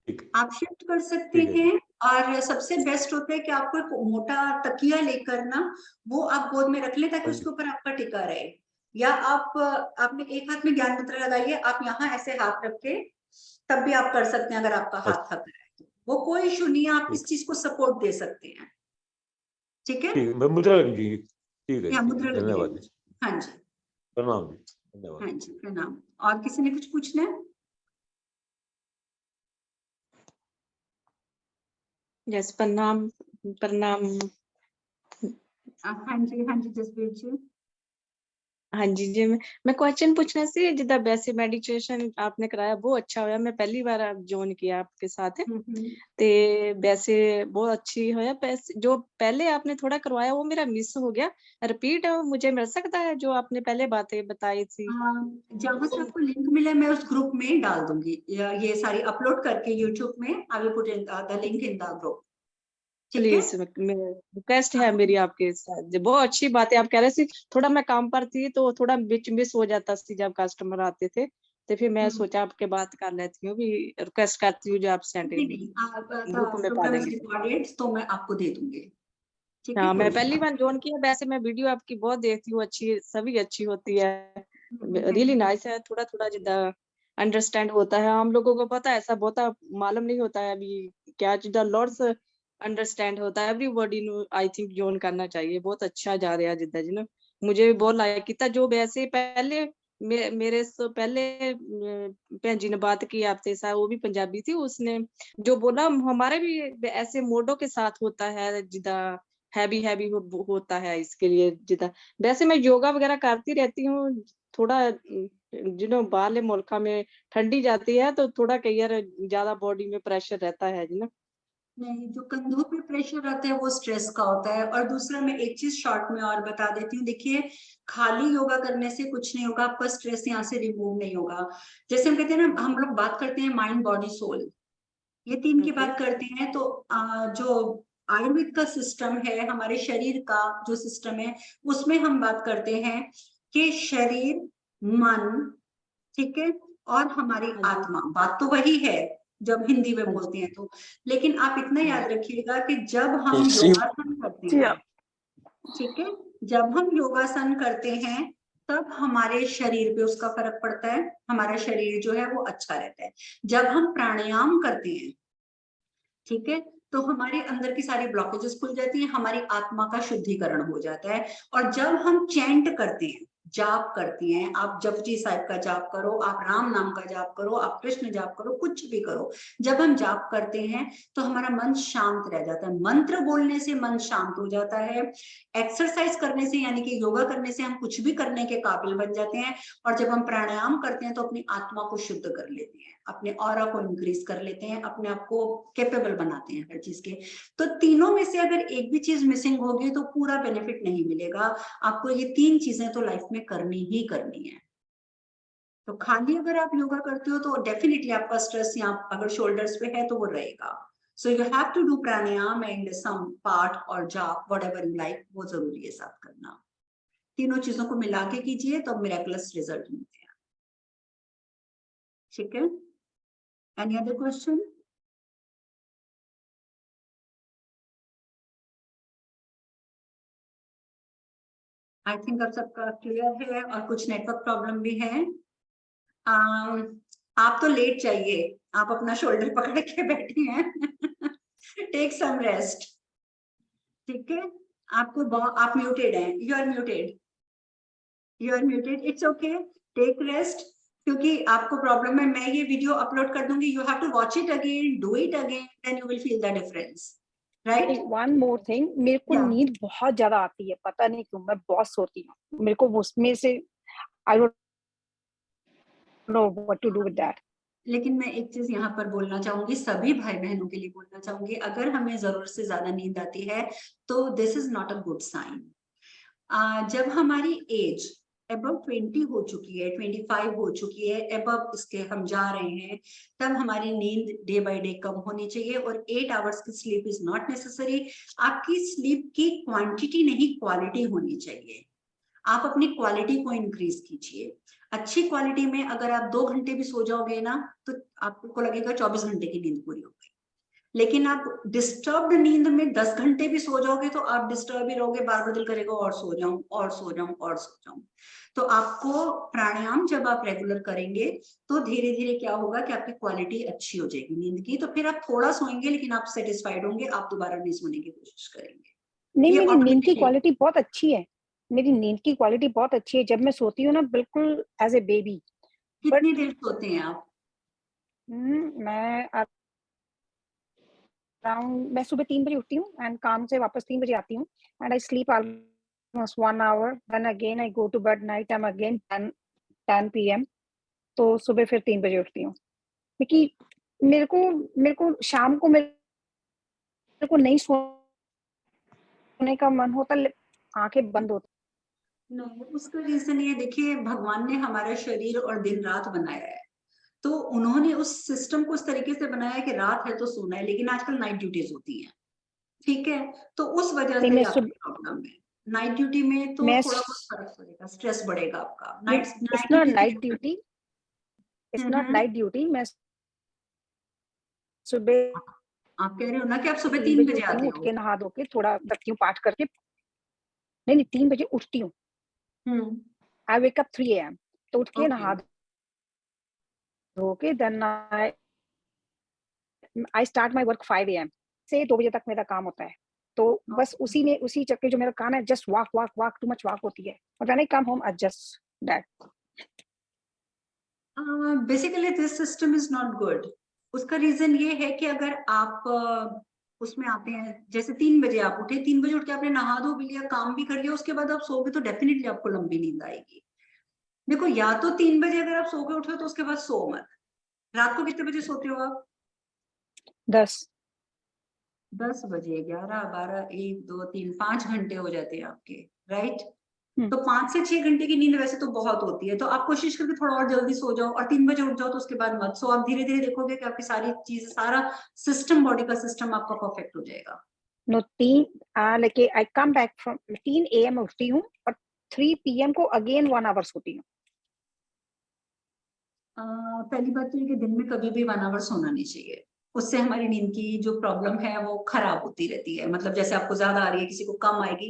ठीक, आप शिफ्ट कर सकते ठीक है। हैं। और सबसे बेस्ट होता है कि आपको एक मोटा तकिया लेकर ना, वो आप गोद में रख लें ताकि उसके ऊपर आपका टिका रहे। या आप आपने एक हाथ में ज्ञान मुद्रा लगाइए, आप यहाँ ऐसे हाथ रख के तब भी आप कर सकते हैं, अगर आपका हाथ थक रहा है तो वो कोई इशू नहीं है, आप इस चीज को सपोर्ट दे सकते हैं। ठीक है, ठीक है, मुद्रा लग जी, ठीक है, या ठीक मुद्रा है, लगी धन्यवाद रहनी जी, चाहिए। हाँ जी, प्रणाम जी, धन्यवाद। हाँ जी, प्रणाम। और किसी ने कुछ पूछना है? यस, प्रणाम प्रणाम। हाँ जी, जसबीर जी। हाँ जी जी, मैं क्वेश्चन पूछना सी, जिदा वैसे मेडिटेशन आपने कराया वो अच्छा होया, मैं पहली बार ज्वाइन किया आपके साथ, ते वैसे बहुत अच्छी होया। जो पहले आपने थोड़ा करवाया वो मेरा मिस हो गया, रिपीट मुझे मिल सकता है जो आपने पहले बातें बताई थी? जहाँ से आपको लिंक मिला मैं उस ग्रुप में डाल दूंगी, ये सारी अपलोड करके यूट्यूब में। I will put in the link in the group. Please, request है मेरी आपके साथ। बहुत अच्छी बात है, आप कह रहे थे थोड़ा मैं काम पर थी तो थोड़ा बीच मिस हो जाता थी जब कस्टमर आते थे, तो फिर मैं सोचा आपके बात कर लेती हूँ, भी रिक्वेस्ट करती हूँ जो आप सेंड ग्रुप में पा देंगे। तो मैं आपको दे दूंगी। ठीक है, हाँ, मैं पहली बार ज्वाइन किया, वैसे मैं वीडियो आपकी बहुत देखती हूँ, अच्छी सभी अच्छी होती है, रियली नाइस है। थोड़ा थोड़ा जिदा अंडरस्टैंड होता है, हम लोगों को पता है ऐसा बहुत मालूम नहीं होता है अभी क्या जिदा लॉर्ड्स अंडरस्टैंड होता है। एवरीबॉडी नु आई थिंक ज्वाइन करना चाहिए, बहुत अच्छा जा रहा है जिदा जी ना, मुझे भी बहुत लाइक किया। जो वैसे पहले मेरे से पहले भैन जी ने बात की आपसे, सा वो भी पंजाबी थी, उसने जो बोला हमारे भी ऐसे मोडो के साथ होता है, जिदा हैवी हैवी होता है, इसके लिए जिदा वैसे मैं योगा वगैरह करती रहती हूँ। थोड़ा बाहरले मुल्का में ठंडी जाती है तो थोड़ा कई बार ज्यादा बॉडी में प्रेशर रहता है जी ना। नहीं, जो कंधों पे प्रेशर रहता है वो स्ट्रेस का होता है। और दूसरा, मैं एक चीज शॉर्ट में और बता देती हूँ। देखिए, खाली योगा करने से कुछ नहीं होगा, आपका स्ट्रेस यहाँ से रिमूव नहीं होगा। जैसे हम कहते हैं ना, हम लोग बात करते हैं माइंड बॉडी सोल, ये 3 की बात करते हैं। तो जो आयुर्वेद का सिस्टम है, हमारे शरीर का जो सिस्टम है, उसमें हम बात करते हैं कि शरीर, मन, ठीक है, और हमारी आत्मा। बात तो वही है जब हिंदी में बोलते हैं तो, लेकिन आप इतना याद रखिएगा कि जब हम योगासन करते हैं, ठीक है, जब हम योगासन करते हैं तब हमारे शरीर पे उसका फर्क पड़ता है, हमारा शरीर जो है वो अच्छा रहता है। जब हम प्राणायाम करते हैं, ठीक है, तो हमारे अंदर की सारी ब्लॉकेजेस खुल जाती हैं, हमारी आत्मा का शुद्धिकरण हो जाता है। और जब हम चैंट करते हैं, जाप करते हैं, आप जपजी साहिब का जाप करो, आप राम नाम का जाप करो, आप कृष्ण जाप करो, कुछ भी करो, जब हम जाप करते हैं तो हमारा मन शांत रह जाता है। मंत्र बोलने से मन शांत हो जाता है। एक्सरसाइज करने से, यानी कि योगा करने से हम कुछ भी करने के काबिल बन जाते हैं। और जब हम प्राणायाम करते हैं तो अपनी आत्मा को शुद्ध कर लेते हैं, अपने ऑरा को इंक्रीज कर लेते हैं, अपने आप को कैपेबल बनाते हैं हर चीज के। तो तीनों में से अगर एक भी चीज मिसिंग होगी तो पूरा बेनिफिट नहीं मिलेगा। आपको ये 3 चीजें तो लाइफ में करनी ही करनी है। तो खाली अगर आप योगा करते हो तो डेफिनेटली आपका स्ट्रेस यहाँ अगर शोल्डर्स पे है तो वो रहेगा। So you have to do pranayama and some part और जाप, व्हाटएवर यू लाइक, वो जरूरी है साथ करना। तीनों चीजों को मिला के कीजिए तो मिरेकलस रिजल्ट मिलते हैं। ठीक है, any other question? I think अब सबका क्लियर है। और कुछ नेटवर्क प्रॉब्लम भी है। आप तो लेट जाइए, आप अपना शोल्डर पकड़ के बैठे हैं। टेक सम रेस्ट, ठीक है। आप म्यूटेड हैं, you are muted, you are muted, it's okay, take rest. क्योंकि आपको प्रॉब्लम है, मैं ये वीडियो अपलोड कर दूंगी, you have to watch it again, do it again, then you will feel the difference, right? One more thing, मेरे को नींद बहुत ज्यादा आती है, पता नहीं क्यों, मैं बहुत सोती हूँ, मेरे को उसमें से I don't know what to do with that. लेकिन मैं एक चीज यहाँ पर बोलना चाहूंगी, सभी भाई बहनों के लिए बोलना चाहूंगी, अगर हमें जरूरत से ज्यादा नींद आती है तो this is not a good sign. जब हमारी एज अबव 20 हो चुकी है, 25 हो चुकी है, अबव इसके हम जा रहे हैं, तब हमारी नींद डे बाय डे कम होनी चाहिए। और 8 आवर्स की स्लीप इज नॉट नेसेसरी। आपकी स्लीप की क्वांटिटी नहीं, क्वालिटी होनी चाहिए। आप अपनी क्वालिटी को इंक्रीज कीजिए। अच्छी क्वालिटी में अगर आप 2 घंटे भी सो जाओगे ना तो आपको लगेगा 24 घंटे की नींद पूरी हो गई। लेकिन आप डिस्टर्ब्ड नींद में 10 घंटे भी सो जाओगे तो आप डिस्टर्ब ही रहोगे, बार बार दिल करेगा और सो जाऊं और सो जाऊं और सो जाऊं। तो आपको प्राणायाम जब आप रेगुलर करेंगे तो धीरे धीरे क्या होगा कि आपकी क्वालिटी अच्छी हो जाएगी नींद की। तो फिर आप थोड़ा सोएंगे लेकिन आप सेटिस्फाइड होंगे, आप दोबारा नहीं सोने की कोशिश करेंगे। नहीं, मेरी नींद की क्वालिटी बहुत अच्छी है, मेरी नींद की क्वालिटी बहुत अच्छी है। जब मैं सोती हूँ ना, बिल्कुल एज ए बेबी। कितनी देर सोते हैं आप? मैं अराउंड, मैं सुबह 3 बजे उठती हूँ एंड काम से वापस 3 बजे आती हूँ and I sleep almost 1 hour, then again I go to bed, night time again 10 PM। तो सुबह फिर 3 बजे उठती हूँ, क्योंकि मेरे को शाम को मेरे को नहीं सोने का मन होता, आंखें बंद होती। नहीं, उसका रीजन ये देखिए, भगवान ने हमारा शरीर और दिन रात बनाया है, तो उन्होंने उस सिस्टम को उस तरीके से बनाया है कि रात है तो सोना है, लेकिन आजकल नाइट ड्यूटीज होती हैं, ठीक है, तो उस वजह से आपको प्रॉब्लम है। नाइट ड्यूटी में तो थोड़ा बहुत फर्क पड़ेगा, स्ट्रेस बढ़ेगा आपका। It's not night duty, it's not night duty. मैं सुबह, आप कह रहे हो ना कि आप सुबह 3 बजे आते उठ हो? के नहा धो के थोड़ा रखती हूँ पाठ करके, नहीं 3 बजे उठती हूँ। आई वेक अप 3 AM, तो उठ के नहा धो के then I start my work 5 AM से 2 बजे तक मेरा काम होता है। तो बस उसी में, उसी चक्कर जो मेरा काम है, just walk too much walk होती है, और when I come home I just that. Basically this system is not good. उसका रीजन ये है कि अगर आप उसमें आते हैं, जैसे 3 बजे आप उठे, 3 बजे उठ के आपने नहा धो भी लिया, काम भी कर लिया, उसके बाद आप सोओगे तो डेफिनेटली आपको लंबी नींद आएगी। देखो, या तो 3 बजे अगर आप सो के उठे हो तो उसके बाद सो मत। रात को कितने बजे सोते हो आप? 10 बजे, 11, 12, 1, 2, 3, 5 घंटे हो जाते हैं आपके, राइट? तो 5 से 6 घंटे की नींद वैसे तो बहुत होती है, तो आप कोशिश करके थोड़ा और जल्दी सो जाओ और 3 बजे उठ जाओ, तो उसके बाद मत सो। आप धीरे धीरे देखोगे कि आपकी सारी चीजें, सारा सिस्टम, बॉडी का सिस्टम आपका परफेक्ट हो जाएगा। No 3 like I come back from 3 AM उठती हूँ और 3 PM को अगेन 1 आवर सोती हूँ। पहली बात तो ये कि दिन में कभी भी 1 आवर सोना नहीं चाहिए, उससे हमारी नींद की जो प्रॉब्लम है वो खराब होती रहती है। मतलब जैसे आपको ज्यादा आ रही है, किसी को कम आएगी।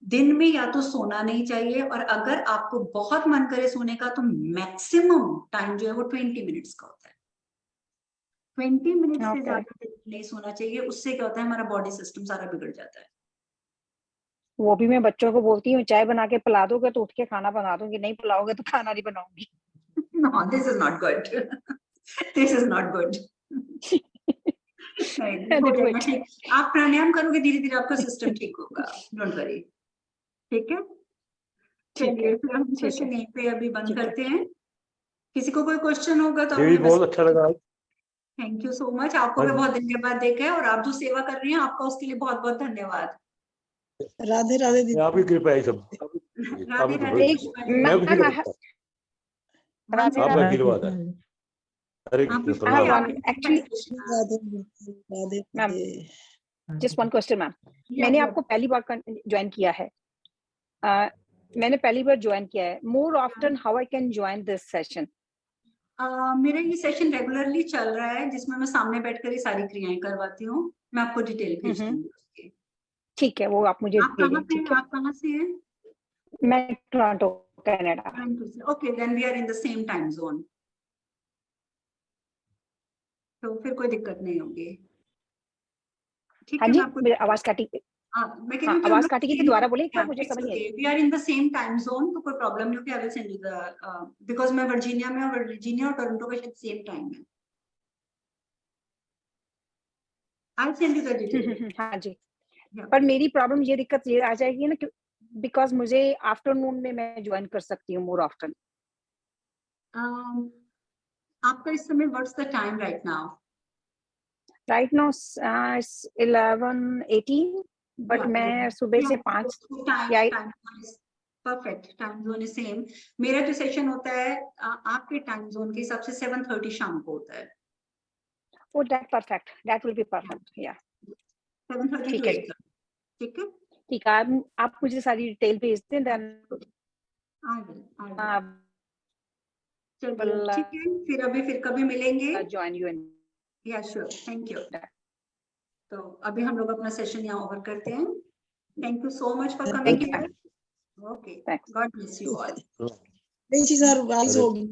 दिन में या तो सोना नहीं चाहिए, और अगर आपको बहुत मन करे सोने का तो मैक्सिमम टाइम जो है वो 20 मिनट्स का होता है। 20 मिनट से ज्यादा नहीं सोना चाहिए, उससे क्या होता है हमारा बॉडी सिस्टम सारा बिगड़ जाता है। वो भी मैं बच्चों को बोलती हूँ, चाय बना के पिला दोगे तो उठ के खाना बना दूंगी, नहीं पिलाओगे तो खाना नहीं बनाऊंगी। No, this is not good. This is not good. आप प्राणायाम करोगे, धीरे धीरे आपका सिस्टम ठीक होगा, डोंट वरी। ठीक है, चलिए फिर हम सेशन यहीं पे अभी बंद करते हैं। किसी को कोई क्वेश्चन होगा तो बहुत अच्छा लगा। Thank you so much. आपको मैं बहुत दिन के बाद देखा है, और आप जो सेवा कर रही हैं आपका उसके लिए बहुत बहुत धन्यवाद। राधे राधे दीदी। आपकी कृपा है सब। राधे राधे। आपका आशीर्वाद है। Hare Krishna. Just one question ma'am, मैंने आपको पहली बार ज्वाइन किया है, मैंने पहली बार ज्वाइन किया है। More often how I can join this session? मेरा ये सेशन रेगुलरली चल रहा है, जिसमें मैं सामने बैठकर ही सारी क्रियाएं करवाती हूँ। मैं आपको डिटेल भेज दूंगी। ठीक है, वो आप मुझे आप कहाँ से हैं? मैं Toronto, Canada. Okay, then we are in the same time zone, तो फिर कोई दिक्कत नहीं होगी। ठीक है, मेरी आवाज काटी, मैं कह रही हूँ आवाज काटी की दोबारा बोले, क्या मुझे समझ नहीं आई। We are in the same time zone, तो कोई प्रॉब्लम नहीं होगी। I will send you the, because मैं वर्जीनिया में, और वर्जीनिया और टोरंटो का शायद सेम टाइम है। आई will send you the detail. हाँ जी, पर मेरी प्रॉब्लम ये दिक्कत ये आ जाएगी ना, बिकॉज मुझे आफ्टरनून में मैं ज्वाइन कर सकती हूँ मोर ऑफ्टन। आपका इस समय what's the time right now? Right now it's 11:18, but मैं सुबह से 5 perfect, time zone is same. मेरा जो सेशन होता है आपके टाइम जोन के हिसाब से 7:30 शाम को होता है। Oh, that perfect. That will be perfect. Yeah. 7:30 ठीक to है, 8. ठीक है, आप मुझे सारी डिटेल भेज दें, देन चलिए ठीक है, फिर कभी मिलेंगे। Join you in. या श्योर, थैंक यू। तो अभी हम लोग अपना सेशन यहाँ ओवर करते हैं। Thank you so much for coming here. Okay, God bless you all. नहीं जी सर, आज होगी।